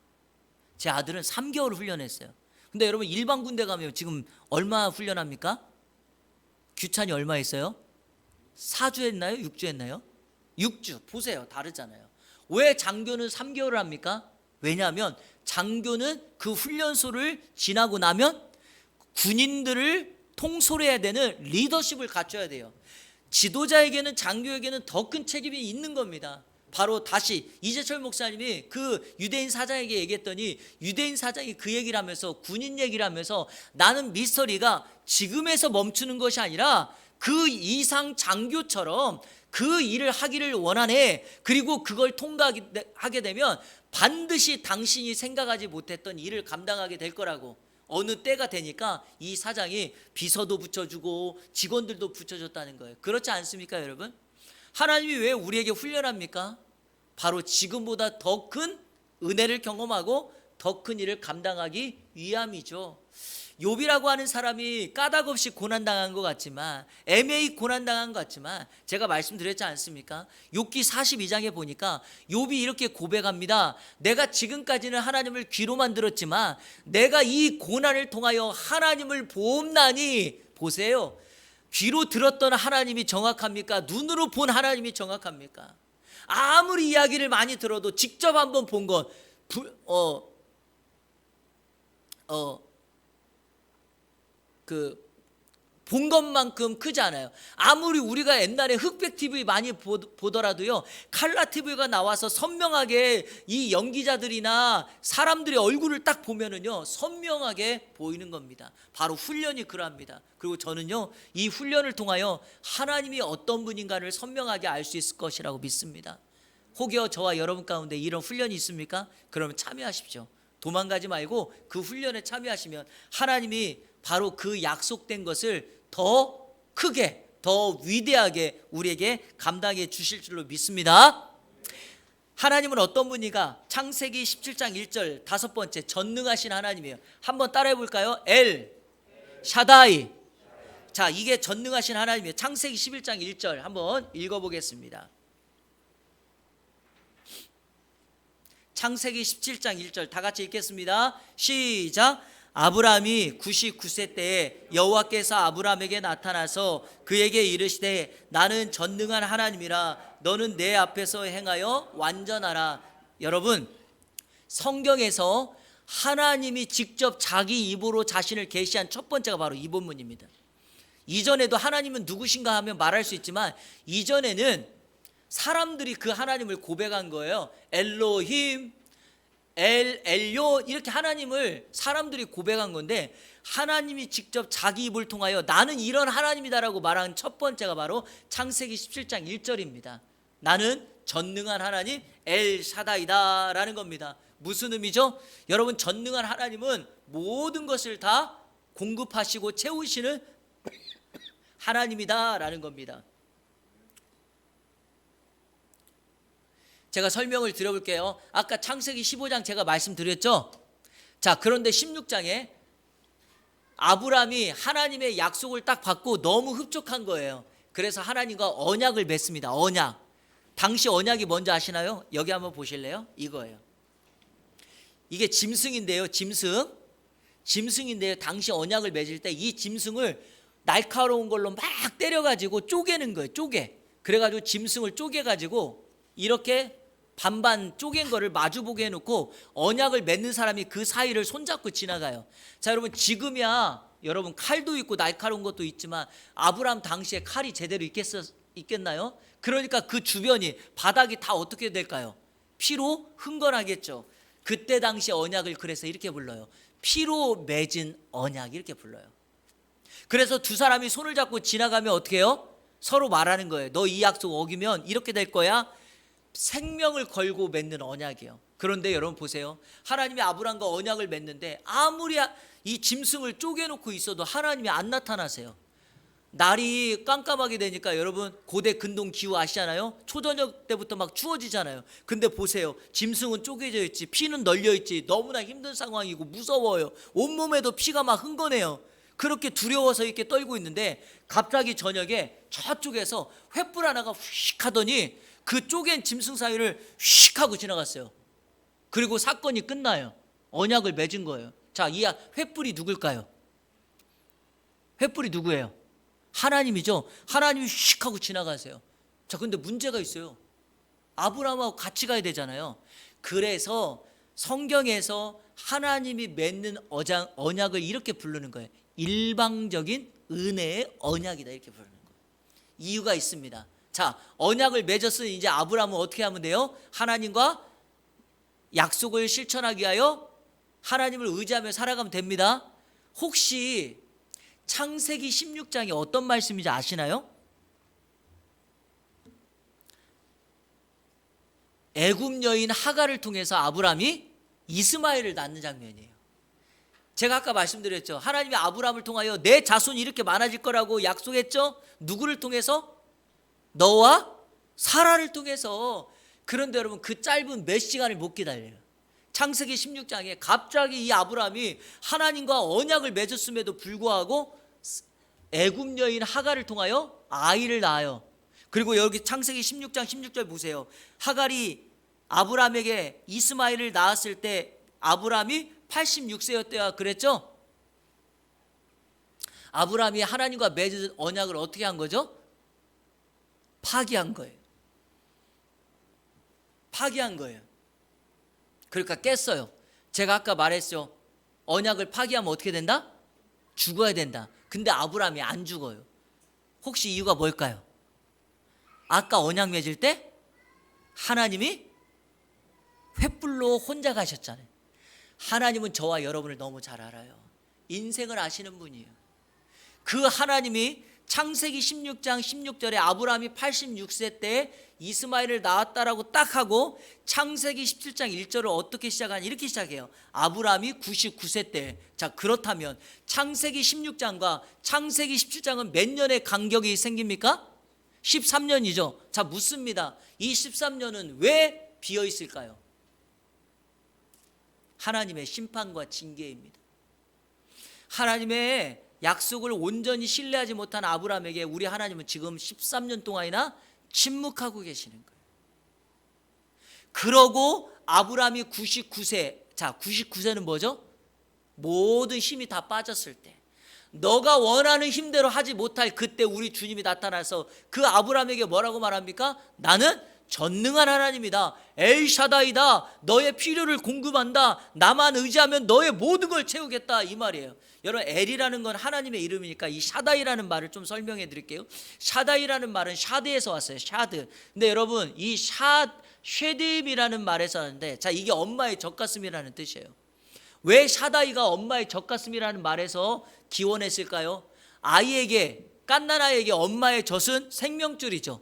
제 아들은 3개월 훈련했어요. 근데 여러분 일반 군대 가면 지금 얼마 훈련합니까? 규찬이 얼마 했어요? 4주 했나요? 6주 했나요? 6주. 보세요, 다르잖아요. 왜 장교는 3개월을 합니까? 왜냐하면 장교는 그 훈련소를 지나고 나면 군인들을 통솔해야 되는 리더십을 갖춰야 돼요. 지도자에게는, 장교에게는 더 큰 책임이 있는 겁니다. 바로 다시 이재철 목사님이 그 유대인 사장에게 얘기했더니 유대인 사장이 그 얘기를 하면서 군인 얘기를 하면서 나는 미스터리가 지금에서 멈추는 것이 아니라 그 이상 장교처럼 그 일을 하기를 원하네. 그리고 그걸 통과하게 되면 반드시 당신이 생각하지 못했던 일을 감당하게 될 거라고. 어느 때가 되니까 이 사장이 비서도 붙여주고 직원들도 붙여줬다는 거예요. 그렇지 않습니까, 여러분? 하나님이 왜 우리에게 훈련합니까? 바로 지금보다 더 큰 은혜를 경험하고 더 큰 일을 감당하기 위함이죠. 욥이라고 하는 사람이 까닭없이 고난당한 것 같지만, 애매히 고난당한 것 같지만, 제가 말씀드렸지 않습니까? 욥기 42장에 보니까 욥이 이렇게 고백합니다. 내가 지금까지는 하나님을 귀로만 들었지만 내가 이 고난을 통하여 하나님을 보옵나니. 보세요, 귀로 들었던 하나님이 정확합니까? 눈으로 본 하나님이 정확합니까? 아무리 이야기를 많이 들어도 직접 한번 본 건 본 것만큼 크지 않아요. 아무리 우리가 옛날에 흑백 TV 많이 보더라도요, 칼라 TV가 나와서 선명하게 이 연기자들이나 사람들의 얼굴을 딱 보면은요 선명하게 보이는 겁니다. 바로 훈련이 그러합니다. 그리고 저는요 이 훈련을 통하여 하나님이 어떤 분인가를 선명하게 알 수 있을 것이라고 믿습니다. 혹여 저와 여러분 가운데 이런 훈련이 있습니까? 그러면 참여하십시오. 도망가지 말고 그 훈련에 참여하시면 하나님이 바로 그 약속된 것을 더 크게, 더 위대하게 우리에게 감당해 주실 줄로 믿습니다. 하나님은 어떤 분이가? 창세기 17장 1절 다섯 번째, 전능하신 하나님이에요. 한번 따라해 볼까요? 엘 샤다이. 자, 이게 전능하신 하나님이에요. 창세기 11장 1절 한번 읽어보겠습니다. 창세기 17장 1절 다 같이 읽겠습니다. 시작. 아브라함이 99세 때에 여호와께서 아브라함에게 나타나서 그에게 이르시되 나는 전능한 하나님이라 너는 내 앞에서 행하여 완전하라. 여러분, 성경에서 하나님이 직접 자기 입으로 자신을 계시한 첫 번째가 바로 이 본문입니다. 이전에도 하나님은 누구신가 하면 말할 수 있지만 이전에는 사람들이 그 하나님을 고백한 거예요. 엘로힘, 엘요, 이렇게 하나님을 사람들이 고백한 건데 하나님이 직접 자기 입을 통하여 나는 이런 하나님이다라고 말한 첫 번째가 바로 창세기 17장 1절입니다. 나는 전능한 하나님 엘샤다이다 라는 겁니다. 무슨 의미죠? 여러분, 전능한 하나님은 모든 것을 다 공급하시고 채우시는 하나님이다 라는 겁니다. 제가 설명을 드려볼게요. 아까 창세기 15장 제가 말씀드렸죠. 자, 그런데 16장에 아브라함이 하나님의 약속을 딱 받고 너무 흡족한 거예요. 그래서 하나님과 언약을 맺습니다. 언약. 당시 언약이 뭔지 아시나요? 여기 한번 보실래요? 이거예요. 이게 짐승인데요. 짐승인데요. 당시 언약을 맺을 때 이 짐승을 날카로운 걸로 막 때려가지고 쪼개는 거예요. 그래가지고 짐승을 쪼개가지고 이렇게 반반 쪼갠 거를 마주보게 해놓고 언약을 맺는 사람이 그 사이를 손잡고 지나가요. 자, 여러분, 지금이야 여러분 칼도 있고 날카로운 것도 있지만 아브라함 당시에 칼이 제대로 있겠나요? 그러니까 그 주변이 바닥이 다 어떻게 될까요? 피로 흥건하겠죠. 그때 당시 언약을 그래서 이렇게 불러요. 피로 맺은 언약, 이렇게 불러요. 그래서 두 사람이 손을 잡고 지나가면 어떻게 해요? 서로 말하는 거예요. 너 이 약속 어기면 이렇게 될 거야. 생명을 걸고 맺는 언약이에요. 그런데 여러분 보세요. 하나님이 아브라함과 언약을 맺는데 아무리 이 짐승을 쪼개놓고 있어도 하나님이 안 나타나세요. 날이 깜깜하게 되니까 여러분 고대 근동 기후 아시잖아요. 초저녁 때부터 막 추워지잖아요. 근데 보세요. 짐승은 쪼개져 있지, 피는 널려 있지, 너무나 힘든 상황이고 무서워요. 온몸에도 피가 막 흥건해요. 그렇게 두려워서 이렇게 떨고 있는데 갑자기 저녁에 저쪽에서 횃불 하나가 휙 하더니 그 쪼갠 짐승 사이를 휙 하고 지나갔어요. 그리고 사건이 끝나요. 언약을 맺은 거예요. 자, 이 횃불이 누굴까요? 횃불이 누구예요? 하나님이죠. 하나님이 휙 하고 지나가세요. 자, 근데 문제가 있어요. 아브라함하고 같이 가야 되잖아요. 그래서 성경에서 하나님이 맺는 언약을 이렇게 부르는 거예요. 일방적인 은혜의 언약이다, 이렇게 부르는 거예요. 이유가 있습니다. 자, 언약을 맺었으니 이제 아브라함은 어떻게 하면 돼요? 하나님과 약속을 실천하기 위하여 하나님을 의지하며 살아가면 됩니다. 혹시 창세기 16장이 어떤 말씀인지 아시나요? 애굽 여인 하갈을 통해서 아브라함이 이스마엘을 낳는 장면이에요. 제가 아까 말씀드렸죠. 하나님이 아브라함을 통하여 내 자손이 이렇게 많아질 거라고 약속했죠. 누구를 통해서? 너와 사라를 통해서. 그런데 여러분 그 짧은 몇 시간을 못 기다려요. 창세기 16장에 갑자기 이 아브라함이 하나님과 언약을 맺었음에도 불구하고 애굽 여인 하갈을 통하여 아이를 낳아요. 그리고 여기 창세기 16장 16절 보세요. 하갈이 아브라함에게 이스마엘을 낳았을 때 아브라함이 86세였대요. 그랬죠? 아브라함이 하나님과 맺은 언약을 어떻게 한 거죠? 파기한 거예요. 파기한 거예요. 그러니까 깼어요. 제가 아까 말했죠. 언약을 파기하면 어떻게 된다? 죽어야 된다. 근데 아브라함이 안 죽어요. 혹시 이유가 뭘까요? 아까 언약 맺을 때 하나님이 횃불로 혼자 가셨잖아요. 하나님은 저와 여러분을 너무 잘 알아요. 인생을 아시는 분이에요. 그 하나님이 창세기 16장 16절에 아브라함이 86세 때 이스마엘을 낳았다라고 딱 하고 창세기 17장 1절을 어떻게 시작하냐 이렇게 시작해요. 아브라함이 99세 때. 자, 그렇다면 창세기 16장과 창세기 17장은 몇 년의 간격이 생깁니까? 13년이죠. 자, 묻습니다. 이 13년은 왜 비어 있을까요? 하나님의 심판과 징계입니다. 하나님의 약속을 온전히 신뢰하지 못한 아브라함에게 우리 하나님은 지금 13년 동안이나 침묵하고 계시는 거예요. 그러고 아브라함이 99세. 자, 99세는 뭐죠? 모든 힘이 다 빠졌을 때, 너가 원하는 힘대로 하지 못할 그때 우리 주님이 나타나서 그 아브라함에게 뭐라고 말합니까? 나는 전능한 하나님이다. 엘샤다이다. 너의 필요를 공급한다. 나만 의지하면 너의 모든 걸 채우겠다. 이 말이에요. 여러분, 엘이라는 건 하나님의 이름이니까 이 샤다이라는 말을 좀 설명해 드릴게요. 샤다이라는 말은 샤드에서 왔어요. 샤드. 근데 여러분, 이 쉐딤이라는 말에서 왔는데, 자, 이게 엄마의 젖가슴이라는 뜻이에요. 왜 샤다이가 엄마의 젖가슴이라는 말에서 기원했을까요? 아이에게, 갓난아이에게 엄마의 젖은 생명줄이죠.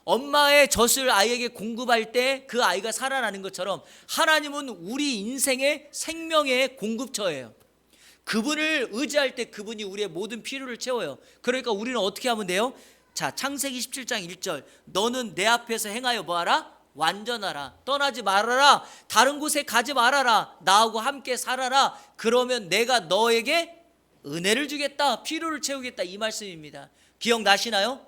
엄마의 젖을 아이에게 공급할 때 그 아이가 살아나는 것처럼 하나님은 우리 인생의 생명의 공급처예요. 그분을 의지할 때 그분이 우리의 모든 필요를 채워요. 그러니까 우리는 어떻게 하면 돼요? 자, 창세기 17장 1절, 너는 내 앞에서 행하여 뭐하라? 완전하라. 떠나지 말아라. 다른 곳에 가지 말아라. 나하고 함께 살아라. 그러면 내가 너에게 은혜를 주겠다. 필요를 채우겠다. 이 말씀입니다. 기억나시나요?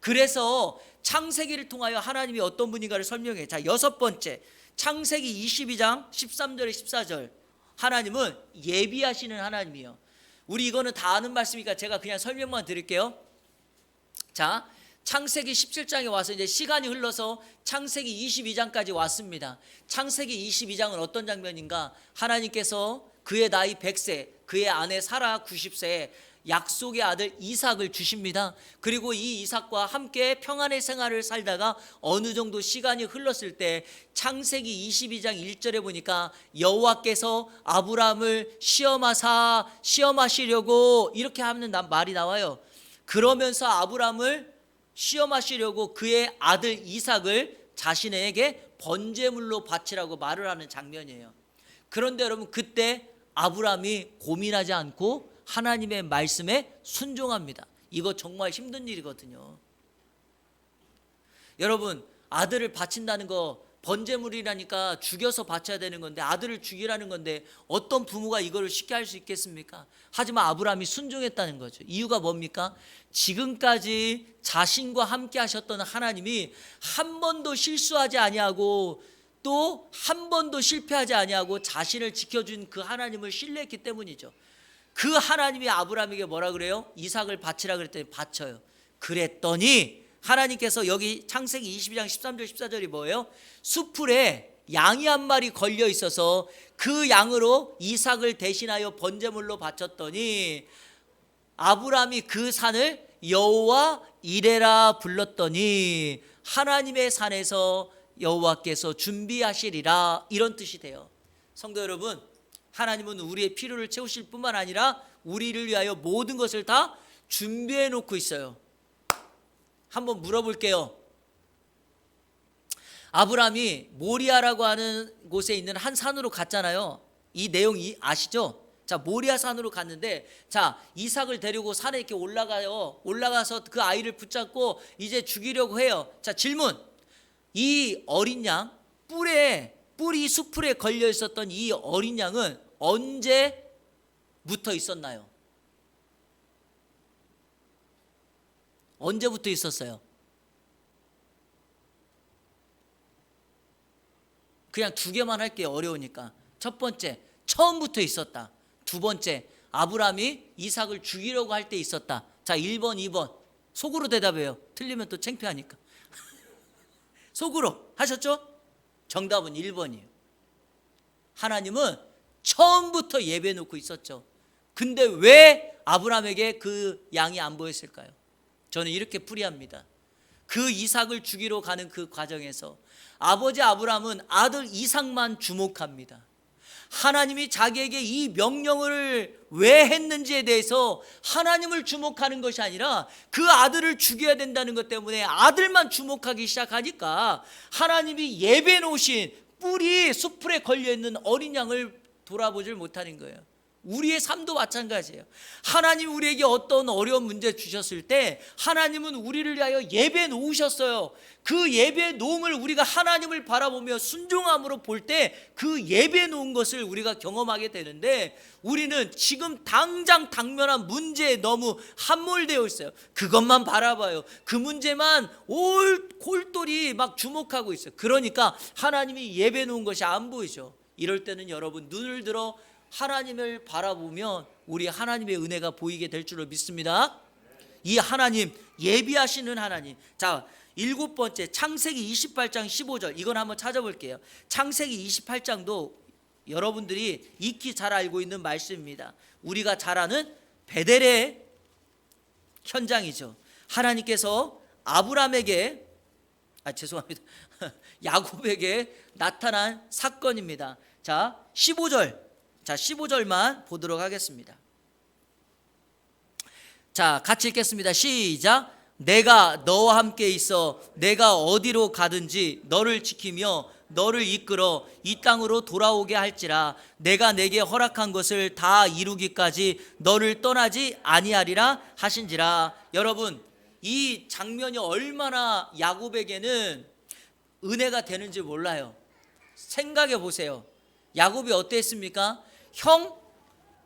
그래서 창세기를 통하여 하나님이 어떤 분인가를 설명해요. 자, 여섯 번째, 창세기 22장 13절에 14절, 하나님은 예비하시는 하나님이에요. 우리 이거는 다 아는 말씀이니까 제가 그냥 설명만 드릴게요. 자, 창세기 17장에 와서 이제 시간이 흘러서 창세기 22장까지 왔습니다. 창세기 22장은 어떤 장면인가? 하나님께서 그의 나이 100세, 그의 아내 사라 90세에 약속의 아들 이삭을 주십니다. 그리고 이 이삭과 함께 평안의 생활을 살다가 어느 정도 시간이 흘렀을 때 창세기 22장 1절에 보니까 여호와께서 아브라함을 시험하시려고 이렇게 하는 말이 나와요. 그러면서 아브라함을 시험하시려고 그의 아들 이삭을 자신에게 번제물로 바치라고 말을 하는 장면이에요. 그런데 여러분, 그때 아브라함이 고민하지 않고 하나님의 말씀에 순종합니다. 이거 정말 힘든 일이거든요. 여러분, 아들을 바친다는 거 번제물이라니까 죽여서 바쳐야 되는 건데, 아들을 죽이라는 건데 어떤 부모가 이거를 쉽게 할 수 있겠습니까? 하지만 아브라함이 순종했다는 거죠. 이유가 뭡니까? 지금까지 자신과 함께 하셨던 하나님이 한 번도 실수하지 아니하고 또 한 번도 실패하지 아니하고 자신을 지켜준 그 하나님을 신뢰했기 때문이죠. 그 하나님이 아브라함에게 뭐라 그래요? 이삭을 바치라 그랬더니 바쳐요. 그랬더니 하나님께서 여기 창세기 22장 13절 14절이 뭐예요? 숲풀에 양이 한 마리 걸려 있어서 그 양으로 이삭을 대신하여 번제물로 바쳤더니 아브라함이 그 산을 여호와 이래라 불렀더니 하나님의 산에서 여호와께서 준비하시리라, 이런 뜻이 돼요. 성도 여러분, 하나님은 우리의 필요를 채우실 뿐만 아니라 우리를 위하여 모든 것을 다 준비해 놓고 있어요. 한번 물어볼게요. 아브라함이 모리아라고 하는 곳에 있는 한 산으로 갔잖아요. 이 내용 아시죠? 자, 모리아 산으로 갔는데, 자, 이삭을 데리고 산에 이렇게 올라가요. 올라가서 그 아이를 붙잡고 이제 죽이려고 해요. 자, 질문. 이 어린 양, 뿔이 수풀에 걸려 있었던 이 어린 양은 언제부터 있었나요? 언제부터 있었어요? 그냥 두 개만 할게요. 어려우니까. 첫 번째, 처음부터 있었다. 두 번째, 아브라함이 이삭을 죽이려고 할 때 있었다. 자, 1번, 2번. 속으로 대답해요. 틀리면 또 창피하니까. 속으로 하셨죠? 정답은 1번이에요. 하나님은 처음부터 예배해 놓고 있었죠. 근데 왜 아브라함에게 그 양이 안 보였을까요? 저는 이렇게 풀이합니다. 그 이삭을 죽이러 가는 그 과정에서 아버지 아브라함은 아들 이삭만 주목합니다. 하나님이 자기에게 이 명령을 왜 했는지에 대해서 하나님을 주목하는 것이 아니라 그 아들을 죽여야 된다는 것 때문에 아들만 주목하기 시작하니까 하나님이 예배 놓으신 뿔이 수풀에 걸려있는 어린 양을 돌아보질 못하는 거예요. 우리의 삶도 마찬가지예요. 하나님 우리에게 어떤 어려운 문제 주셨을 때 하나님은 우리를 위하여 예배 놓으셨어요. 그 예배 놓음을 우리가 하나님을 바라보며 순종함으로 볼 때 그 예배 놓은 것을 우리가 경험하게 되는데, 우리는 지금 당장 당면한 문제에 너무 함몰되어 있어요. 그것만 바라봐요. 그 문제만 골똘히 막 주목하고 있어요. 그러니까 하나님이 예배 놓은 것이 안 보이죠. 이럴 때는 여러분, 눈을 들어 하나님을 바라보면 우리 하나님의 은혜가 보이게 될 줄로 믿습니다. 이 하나님, 예비하시는 하나님. 자, 7번째, 창세기 28장 15절. 이건 한번 찾아볼게요. 창세기 28장도 여러분들이 익히 잘 알고 있는 말씀입니다. 우리가 잘 아는 베델의 현장이죠. 하나님께서 아브라함에게, 죄송합니다. 야곱에게 나타난 사건입니다. 자, 15절. 자, 15절만 보도록 하겠습니다. 자, 같이 읽겠습니다. 시작. 내가 너와 함께 있어 내가 어디로 가든지 너를 지키며 너를 이끌어 이 땅으로 돌아오게 할지라. 내가 내게 허락한 것을 다 이루기까지 너를 떠나지 아니하리라 하신지라. 여러분, 이 장면이 얼마나 야곱에게는 은혜가 되는지 몰라요. 생각해 보세요. 야곱이 어땠습니까? 형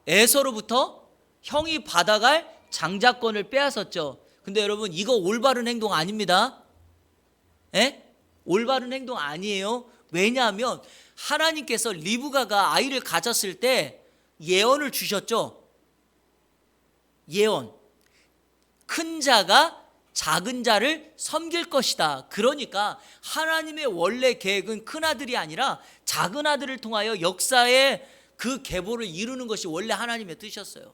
에서로부터 형이 받아갈 장자권을 빼앗았죠. 근데 여러분, 이거 올바른 행동 아닙니다. 올바른 행동 아니에요. 왜냐하면 하나님께서 리브가가 아이를 가졌을 때 예언을 주셨죠. 예언. 큰 자가 작은 자를 섬길 것이다. 그러니까 하나님의 원래 계획은 큰 아들이 아니라 작은 아들을 통하여 역사의 그 계보를 이루는 것이 원래 하나님의 뜻이었어요.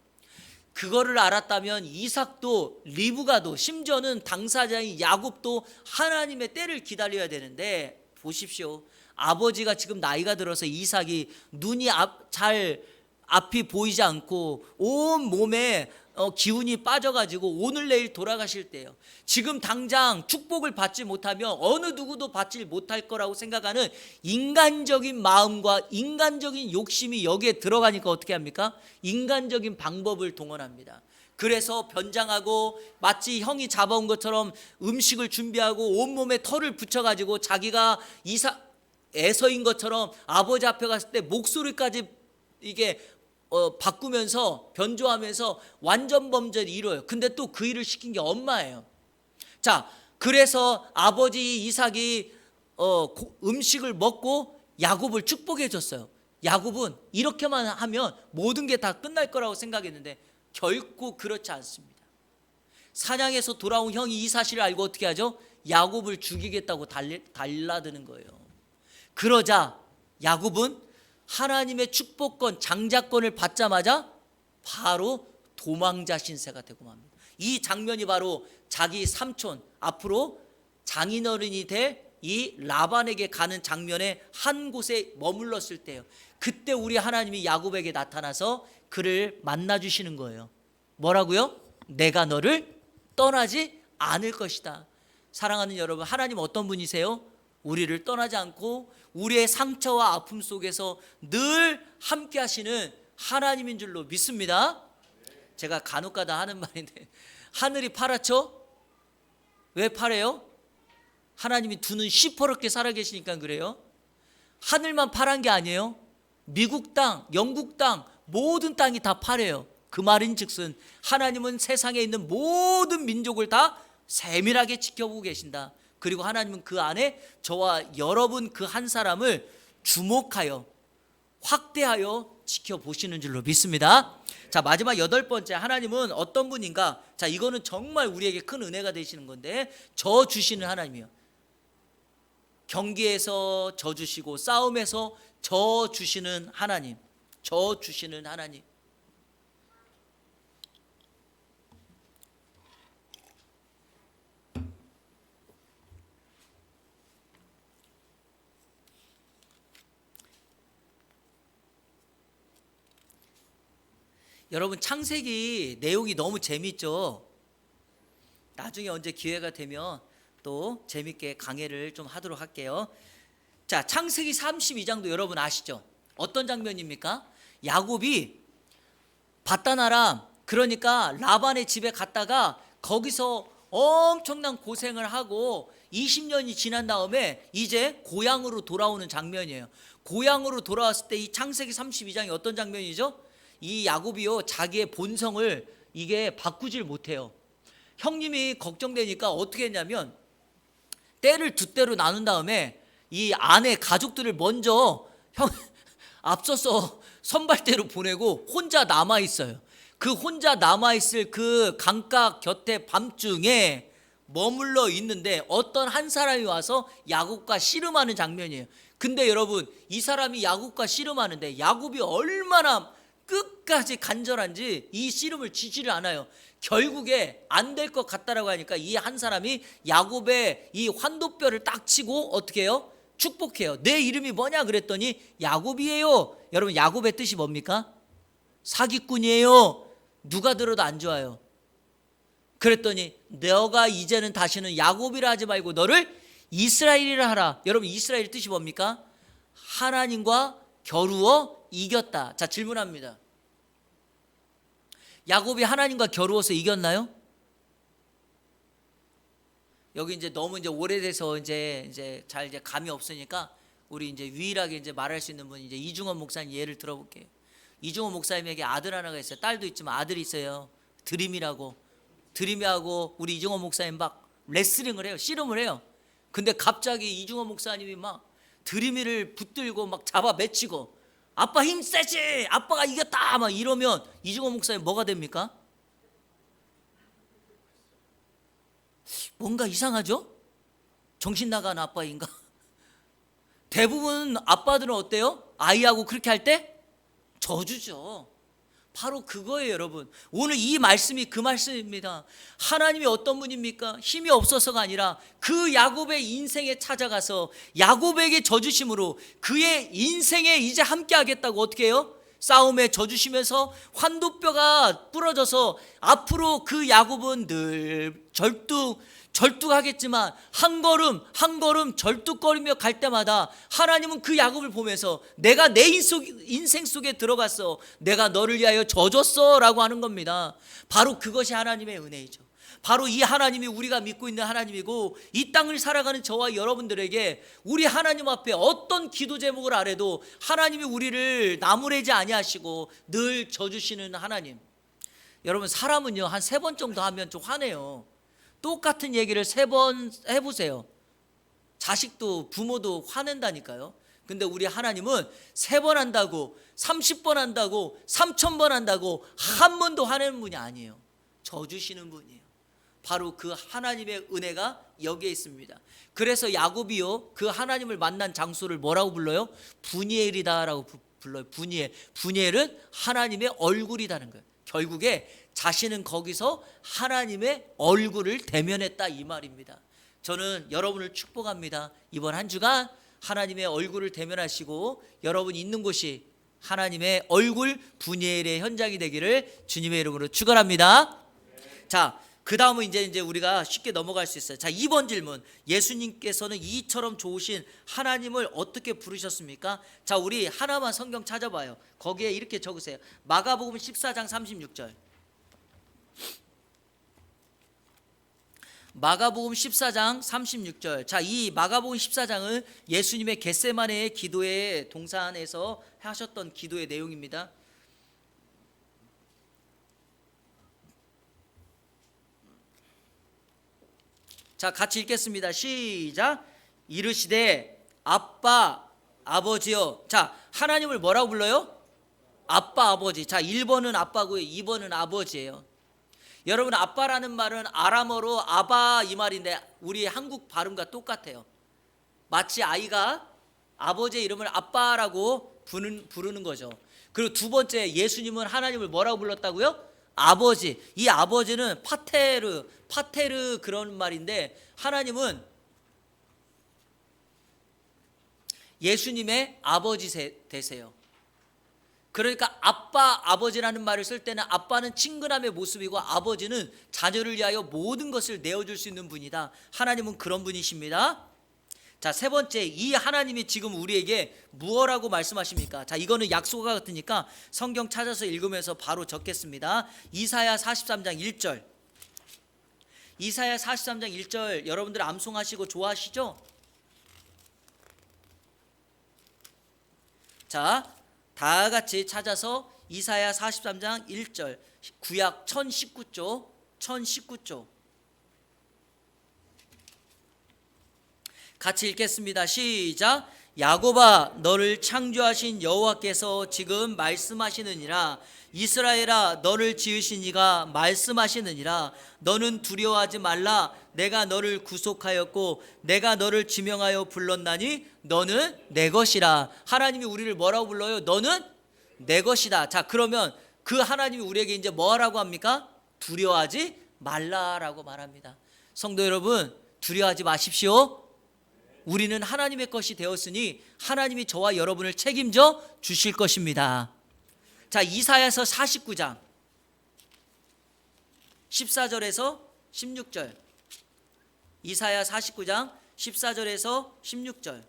그거를 알았다면 이삭도 리브가도 심지어는 당사자인 야곱도 하나님의 때를 기다려야 되는데, 보십시오. 아버지가 지금 나이가 들어서 이삭이 눈이 잘 앞이 보이지 않고 온 몸에 기운이 빠져가지고 오늘 내일 돌아가실 때예요. 지금 당장 축복을 받지 못하면 어느 누구도 받지 못할 거라고 생각하는 인간적인 마음과 인간적인 욕심이 여기에 들어가니까 어떻게 합니까? 인간적인 방법을 동원합니다. 그래서 변장하고 마치 형이 잡아온 것처럼 음식을 준비하고 온몸에 털을 붙여가지고 자기가 에서인 것처럼 아버지 앞에 갔을 때 목소리까지 이게 바꾸면서 변조하면서 완전 범죄를 이뤄요. 근데 또 그 일을 시킨 게 엄마예요. 자, 그래서 아버지 이삭이 음식을 먹고 야곱을 축복해 줬어요. 야곱은 이렇게만 하면 모든 게 다 끝날 거라고 생각했는데 결코 그렇지 않습니다. 사냥에서 돌아온 형이 이 사실을 알고 어떻게 하죠? 야곱을 죽이겠다고 달라드는 거예요. 그러자 야곱은 하나님의 축복권, 장자권을 받자마자 바로 도망자 신세가 되고 맙니다. 이 장면이 바로 자기 삼촌, 앞으로 장인어른이 될 이 라반에게 가는 장면에 한 곳에 머물렀을 때예요. 그때 우리 하나님이 야곱에게 나타나서 그를 만나주시는 거예요. 뭐라고요? 내가 너를 떠나지 않을 것이다. 사랑하는 여러분, 하나님 어떤 분이세요? 우리를 떠나지 않고 우리의 상처와 아픔 속에서 늘 함께 하시는 하나님인 줄로 믿습니다. 제가 간혹가다 하는 말인데, 하늘이 파랗죠? 왜 파래요? 하나님이 두 눈 시퍼렇게 살아계시니까 그래요. 하늘만 파란 게 아니에요. 미국 땅, 영국 땅, 모든 땅이 다 파래요. 그 말인즉슨 하나님은 세상에 있는 모든 민족을 다 세밀하게 지켜보고 계신다. 그리고 하나님은 그 안에 저와 여러분 그 한 사람을 주목하여 확대하여 지켜보시는 줄로 믿습니다. 자, 마지막 8번째, 하나님은 어떤 분인가? 자, 이거는 정말 우리에게 큰 은혜가 되시는 건데, 저 주시는 하나님이요. 경기에서 저 주시고 싸움에서 저 주시는 하나님, 저 주시는 하나님. 여러분, 창세기 내용이 너무 재밌죠? 나중에 언제 기회가 되면 또 재밌게 강해를 좀 하도록 할게요. 자, 창세기 32장도 여러분 아시죠? 어떤 장면입니까? 야곱이 바다나람, 그러니까 라반의 집에 갔다가 거기서 엄청난 고생을 하고 20년이 지난 다음에 이제 고향으로 돌아오는 장면이에요. 고향으로 돌아왔을 때 이 창세기 32장이 어떤 장면이죠? 이 야곱이요, 자기의 본성을 이게 바꾸질 못해요. 형님이 걱정되니까 어떻게 했냐면, 때를 두 때로 나눈 다음에 이 아내 가족들을 먼저 앞서서 선발대로 보내고 혼자 남아 있어요. 그 혼자 남아 있을 그 강가 곁에 밤중에 머물러 있는데 어떤 한 사람이 와서 야곱과 씨름하는 장면이에요. 근데 여러분, 이 사람이 야곱과 씨름하는데 야곱이 얼마나 끝까지 간절한지 이 씨름을 지지를 않아요. 결국에 안 될 것 같다라고 하니까 이 한 사람이 야곱의 이 환도뼈를 딱 치고 어떻게 해요? 축복해요. 내 이름이 뭐냐 그랬더니 야곱이에요. 여러분, 야곱의 뜻이 뭡니까? 사기꾼이에요. 누가 들어도 안 좋아요. 그랬더니 너가 이제는 다시는 야곱이라 하지 말고 너를 이스라엘이라 하라. 여러분, 이스라엘 뜻이 뭡니까? 하나님과 겨루어 이겼다. 자, 질문합니다. 야곱이 하나님과 겨루어서 이겼나요? 여기 이제 너무 이제 오래돼서 이제 잘 이제 감이 없으니까 우리 이제 유일하게 이제 말할 수 있는 분이 이제 이중원 목사님 예를 들어볼게요. 이중원 목사님에게 아들 하나가 있어요. 딸도 있지만 아들이 있어요. 드림이라고. 드림이하고 우리 이중원 목사님 막 레슬링을 해요. 씨름을 해요. 근데 갑자기 이중원 목사님이 막 드림이를 붙들고 막 잡아 맺히고, 아빠 힘 세지, 아빠가 이겼다 막 이러면 이중원 목사님 뭐가 됩니까? 뭔가 이상하죠? 정신 나간 아빠인가? 대부분 아빠들은 어때요? 아이하고 그렇게 할 때 저주죠. 바로 그거예요, 여러분. 오늘 이 말씀이 그 말씀입니다. 하나님이 어떤 분입니까? 힘이 없어서가 아니라 그 야곱의 인생에 찾아가서 야곱에게 져주심으로 그의 인생에 이제 함께 하겠다고 어떻게 해요? 싸움에 져주시면서 환도뼈가 부러져서 앞으로 그 야곱은 늘 절뚝하겠지만 한 걸음 한 걸음 절뚝거리며 갈 때마다 하나님은 그 야곱을 보면서 내가 내 인생 속에 들어갔어, 내가 너를 위하여 져줬어 라고 하는 겁니다. 바로 그것이 하나님의 은혜이죠. 바로 이 하나님이 우리가 믿고 있는 하나님이고, 이 땅을 살아가는 저와 여러분들에게 우리 하나님 앞에 어떤 기도 제목을 아래도 하나님이 우리를 나무래지 아니하시고 늘 져주시는 하나님. 여러분, 사람은요 한 3번 정도 하면 좀 화내요. 똑같은 얘기를 3번 해보세요. 자식도 부모도 화낸다니까요. 근데 우리 하나님은 3번 한다고 30번 한다고 3000번 한다고 한 번도 화내는 분이 아니에요. 져주시는 분이에요. 바로 그 하나님의 은혜가 여기에 있습니다. 그래서 야곱이요, 그 하나님을 만난 장소를 뭐라고 불러요? 분이엘이다라고 불러요. 분이엘. 분이엘은 하나님의 얼굴이라는 거예요. 결국에 자신은 거기서 하나님의 얼굴을 대면했다 이 말입니다. 저는 여러분을 축복합니다. 이번 한 주간 하나님의 얼굴을 대면하시고 여러분 있는 곳이 하나님의 얼굴 분예일의 현장이 되기를 주님의 이름으로 축원합니다. 자, 그 다음은 이제 우리가 쉽게 넘어갈 수 있어요. 자, 2번 질문. 예수님께서는 이처럼 좋으신 하나님을 어떻게 부르셨습니까? 자, 우리 하나만 성경 찾아봐요. 거기에 이렇게 적으세요. 마가복음 14장 36절. 마가복음 14장 36절. 자, 이 마가복음 14장은 예수님의 겟세마네의 기도의 동산에서 하셨던 기도의 내용입니다. 자, 같이 읽겠습니다. 시작. 이르시되 아빠 아버지여. 자, 하나님을 뭐라고 불러요? 아빠 아버지. 자, 1번은 아빠고요, 2번은 아버지예요. 여러분, 아빠라는 말은 아람어로 아바 이 말인데 우리 한국 발음과 똑같아요. 마치 아이가 아버지의 이름을 아빠라고 부르는 거죠. 그리고 두 번째, 예수님은 하나님을 뭐라고 불렀다고요? 아버지. 이 아버지는 파테르 그런 말인데, 하나님은 예수님의 아버지 되세요. 그러니까 아빠 아버지라는 말을 쓸 때는 아빠는 친근함의 모습이고 아버지는 자녀를 위하여 모든 것을 내어줄 수 있는 분이다. 하나님은 그런 분이십니다. 자, 세 번째, 이 하나님이 지금 우리에게 무엇라고 말씀하십니까? 자, 이거는 약속과 같으니까 성경 찾아서 읽으면서 바로 적겠습니다. 이사야 43장 1절. 이사야 43장 1절 여러분들 암송하시고 좋아하시죠? 자, 다 같이 찾아서 이사야 43장 1절, 구약 1019조 1019조 같이 읽겠습니다. 시작. 야곱아, 너를 창조하신 여호와께서 지금 말씀하시느니라. 이스라엘아, 너를 지으신 이가 말씀하시느니라. 너는 두려워하지 말라. 내가 너를 구속하였고 내가 너를 지명하여 불렀나니 너는 내 것이라. 하나님이 우리를 뭐라고 불러요? 너는 내 것이다. 자, 그러면 그 하나님이 우리에게 이제 뭐라고 합니까? 두려워하지 말라라고 말합니다. 성도 여러분, 두려워하지 마십시오. 우리는 하나님의 것이 되었으니 하나님이 저와 여러분을 책임져 주실 것입니다. 자, 이사야서 49장 14절에서 16절. 이사야 49장 14절에서 16절.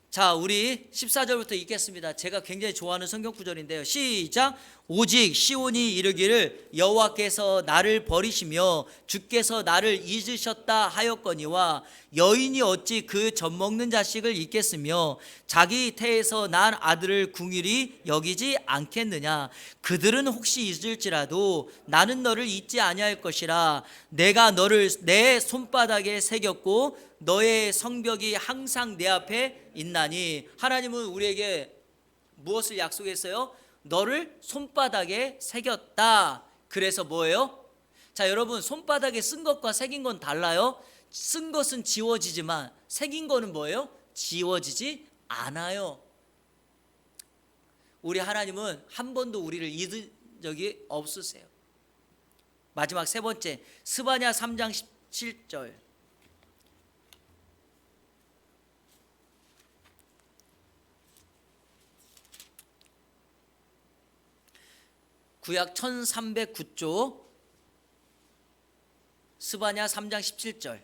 자, 우리 14절부터 읽겠습니다. 제가 굉장히 좋아하는 성경 구절인데요. 시작. 오직 시온이 이르기를 여호와께서 나를 버리시며 주께서 나를 잊으셨다 하였거니와 여인이 어찌 그 젖먹는 자식을 잊겠으며 자기 태에서 난 아들을 궁일이 여기지 않겠느냐. 그들은 혹시 잊을지라도 나는 너를 잊지 아니할 것이라. 내가 너를 내 손바닥에 새겼고 너의 성벽이 항상 내 앞에 있나니. 하나님은 우리에게 무엇을 약속했어요? 너를 손바닥에 새겼다. 그래서 뭐예요? 자, 여러분, 손바닥에 쓴 것과 새긴 건 달라요. 쓴 것은 지워지지만 새긴 거는 뭐예요? 지워지지 않아요. 우리 하나님은 한 번도 우리를 잊은 적이 없으세요. 마지막 세 번째, 스바냐 3장 17절. 구약 1309조 스바냐 3장 17절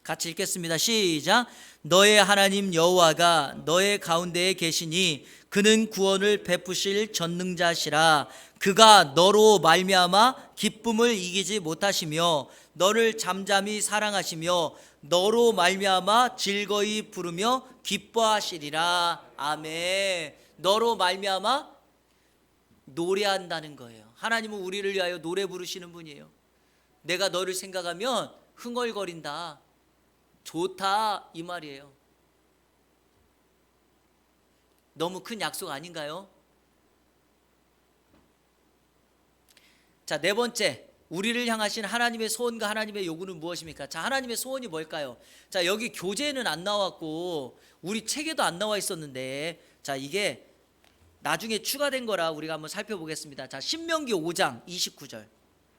같이 읽겠습니다. 시작. 너의 하나님 여호와가 너의 가운데에 계시니 그는 구원을 베푸실 전능자시라. 그가 너로 말미암아 기쁨을 이기지 못하시며 너를 잠잠히 사랑하시며 너로 말미암아 즐거이 부르며 기뻐하시리라. 아멘. 너로 말미암아 노래한다는 거예요. 하나님은 우리를 위하여 노래 부르시는 분이에요. 내가 너를 생각하면 흥얼거린다. 좋다 이 말이에요. 너무 큰 약속 아닌가요? 자, 네 번째, 우리를 향하신 하나님의 소원과 하나님의 요구는 무엇입니까? 자, 하나님의 소원이 뭘까요? 자, 여기 교재에는 안 나왔고 우리 책에도 안 나와 있었는데, 자, 이게 나중에 추가된 거라 우리가 한번 살펴보겠습니다. 자, 신명기 5장 29절.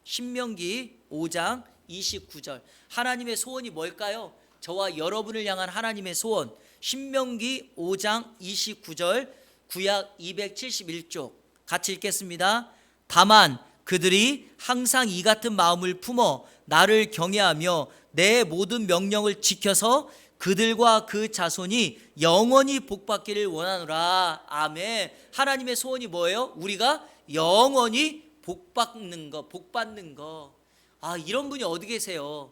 신명기 5장 29절. 하나님의 소원이 뭘까요? 저와 여러분을 향한 하나님의 소원. 신명기 5장 29절, 구약 271쪽 같이 읽겠습니다. 다만 그들이 항상 이 같은 마음을 품어 나를 경외하며 내 모든 명령을 지켜서 그들과 그 자손이 영원히 복받기를 원하노라. 아멘. 하나님의 소원이 뭐예요? 우리가 영원히 복받는 거, 복받는 거. 아, 이런 분이 어디 계세요?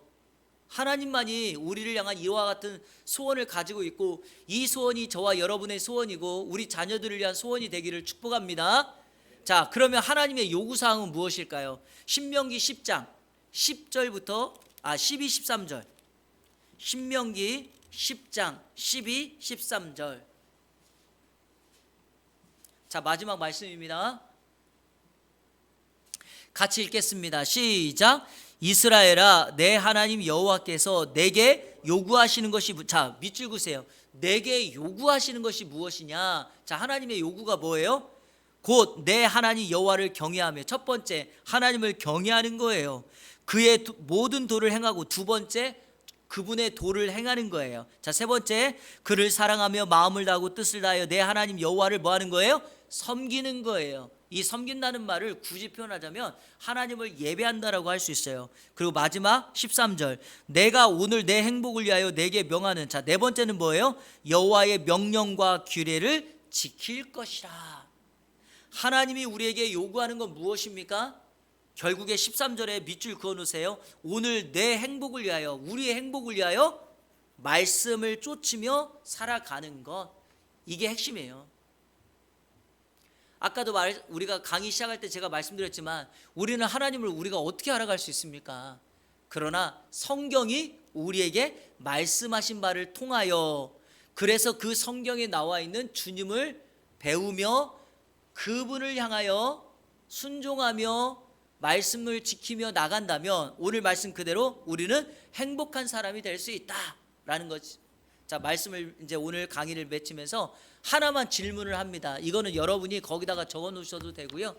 하나님만이 우리를 향한 이와 같은 소원을 가지고 있고, 이 소원이 저와 여러분의 소원이고 우리 자녀들을 위한 소원이 되기를 축복합니다. 자, 그러면 하나님의 요구사항은 무엇일까요? 신명기 10장 10절부터 12, 13절. 신명기 10장 12, 13절. 자, 마지막 말씀입니다. 같이 읽겠습니다. 시작. 이스라엘아, 내 하나님 여호와께서 내게 요구하시는 것이, 자, 밑줄 그으세요. 내게 요구하시는 것이 무엇이냐? 자, 하나님의 요구가 뭐예요? 곧 내 하나님 여호와를 경외하며, 첫 번째 하나님을 경외하는 거예요. 그의 모든 도를 행하고, 두 번째 그분의 도를 행하는 거예요. 자, 세 번째 그를 사랑하며 마음을 다하고 뜻을 다하여 내 하나님 여호와를 뭐 하는 거예요? 섬기는 거예요. 이 섬긴다는 말을 굳이 표현하자면 하나님을 예배한다라고 할 수 있어요. 그리고 마지막 13절, 내가 오늘 내 행복을 위하여 내게 명하는, 자, 네 번째는 뭐예요? 여호와의 명령과 규례를 지킬 것이라. 하나님이 우리에게 요구하는 건 무엇입니까? 결국에 13절에 밑줄 그어 놓으세요. 오늘 내 행복을 위하여, 우리의 행복을 위하여 말씀을 쫓으며 살아가는 것, 이게 핵심이에요. 아까도 우리가 강의 시작할 때 제가 말씀드렸지만, 우리는 하나님을 우리가 어떻게 알아갈 수 있습니까? 그러나 성경이 우리에게 말씀하신 바를 통하여, 그래서 그 성경에 나와 있는 주님을 배우며 그분을 향하여 순종하며 말씀을 지키며 나간다면 오늘 말씀 그대로 우리는 행복한 사람이 될 수 있다라는 거지. 자, 말씀을 이제 오늘 강의를 맺히면서 하나만 질문을 합니다. 이거는 여러분이 거기다가 적어 놓으셔도 되고요.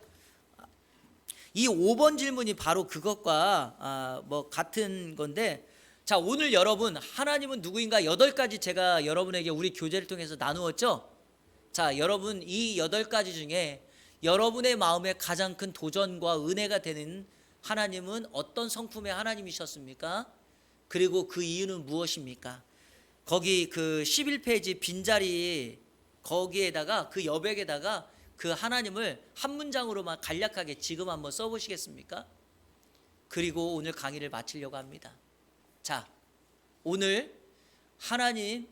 이 5번 질문이 바로 그것과 뭐 같은 건데, 자, 오늘 여러분, 하나님은 누구인가 8가지 제가 여러분에게 우리 교재를 통해서 나누었죠. 자, 여러분, 이 8가지 중에 여러분의 마음에 가장 큰 도전과 은혜가 되는 하나님은 어떤 성품의 하나님이셨습니까? 그리고 그 이유는 무엇입니까? 거기 그 11페이지 빈자리 거기에다가, 그 여백에다가 그 하나님을 한 문장으로만 간략하게 지금 한번 써보시겠습니까? 그리고 오늘 강의를 마치려고 합니다. 자, 오늘 하나님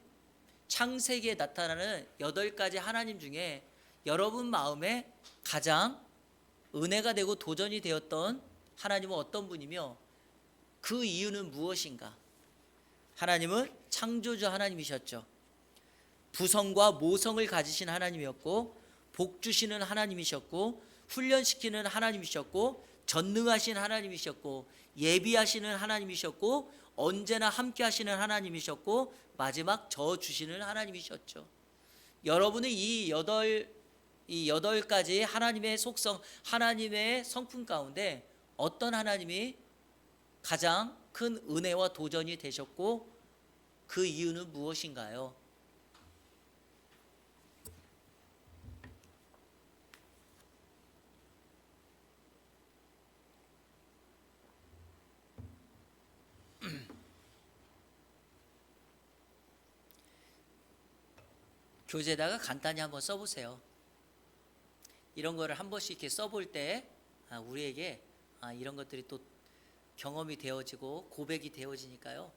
창세기에 나타나는 8가지 하나님 중에 여러분 마음에 가장 은혜가 되고 도전이 되었던 하나님은 어떤 분이며 그 이유는 무엇인가? 하나님은 창조주 하나님이셨죠. 부성과 모성을 가지신 하나님이었고, 복 주시는 하나님이셨고, 훈련시키는 하나님이셨고, 전능하신 하나님이셨고, 예비하시는 하나님이셨고, 언제나 함께 하시는 하나님이셨고, 마지막 저 주시는 하나님이셨죠. 여러분은 이 8가지 하나님의 속성, 하나님의 성품 가운데 어떤 하나님이 가장 큰 은혜와 도전이 되셨고 그 이유는 무엇인가요? 교재에다가 간단히 한번 써보세요. 이런 거를 한 번씩 이렇게 써볼 때 우리에게 이런 것들이 또 경험이 되어지고 고백이 되어지니까요.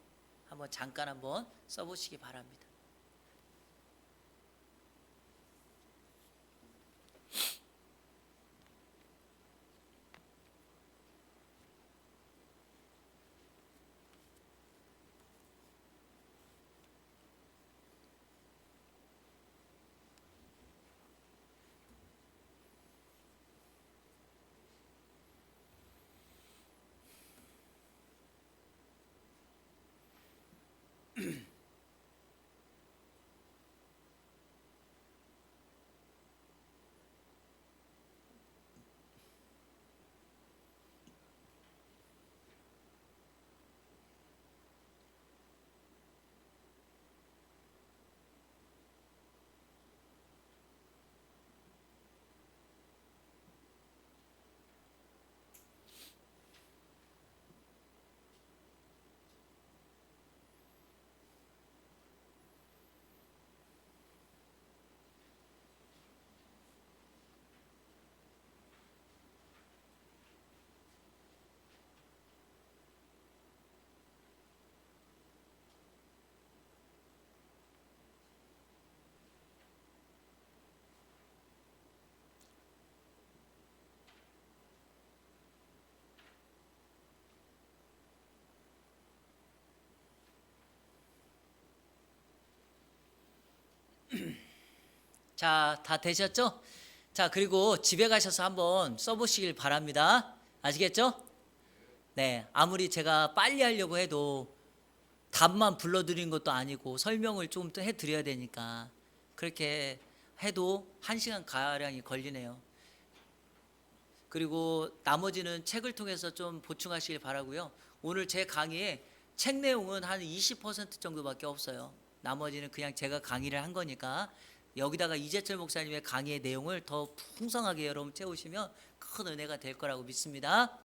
한번 잠깐 한번 써보시기 바랍니다. 자, 다 되셨죠? 자, 그리고 집에 가셔서 한번 써보시길 바랍니다. 아시겠죠? 네, 아무리 제가 빨리 하려고 해도 답만 불러드린 것도 아니고 설명을 좀 더 해드려야 되니까 그렇게 해도 1시간 가량이 걸리네요. 그리고 나머지는 책을 통해서 좀 보충하시길 바라고요. 오늘 제 강의에 책 내용은 한 20% 정도밖에 없어요. 나머지는 그냥 제가 강의를 한 거니까 여기다가 이재철 목사님의 강의의 내용을 더 풍성하게 여러분 채우시면 큰 은혜가 될 거라고 믿습니다.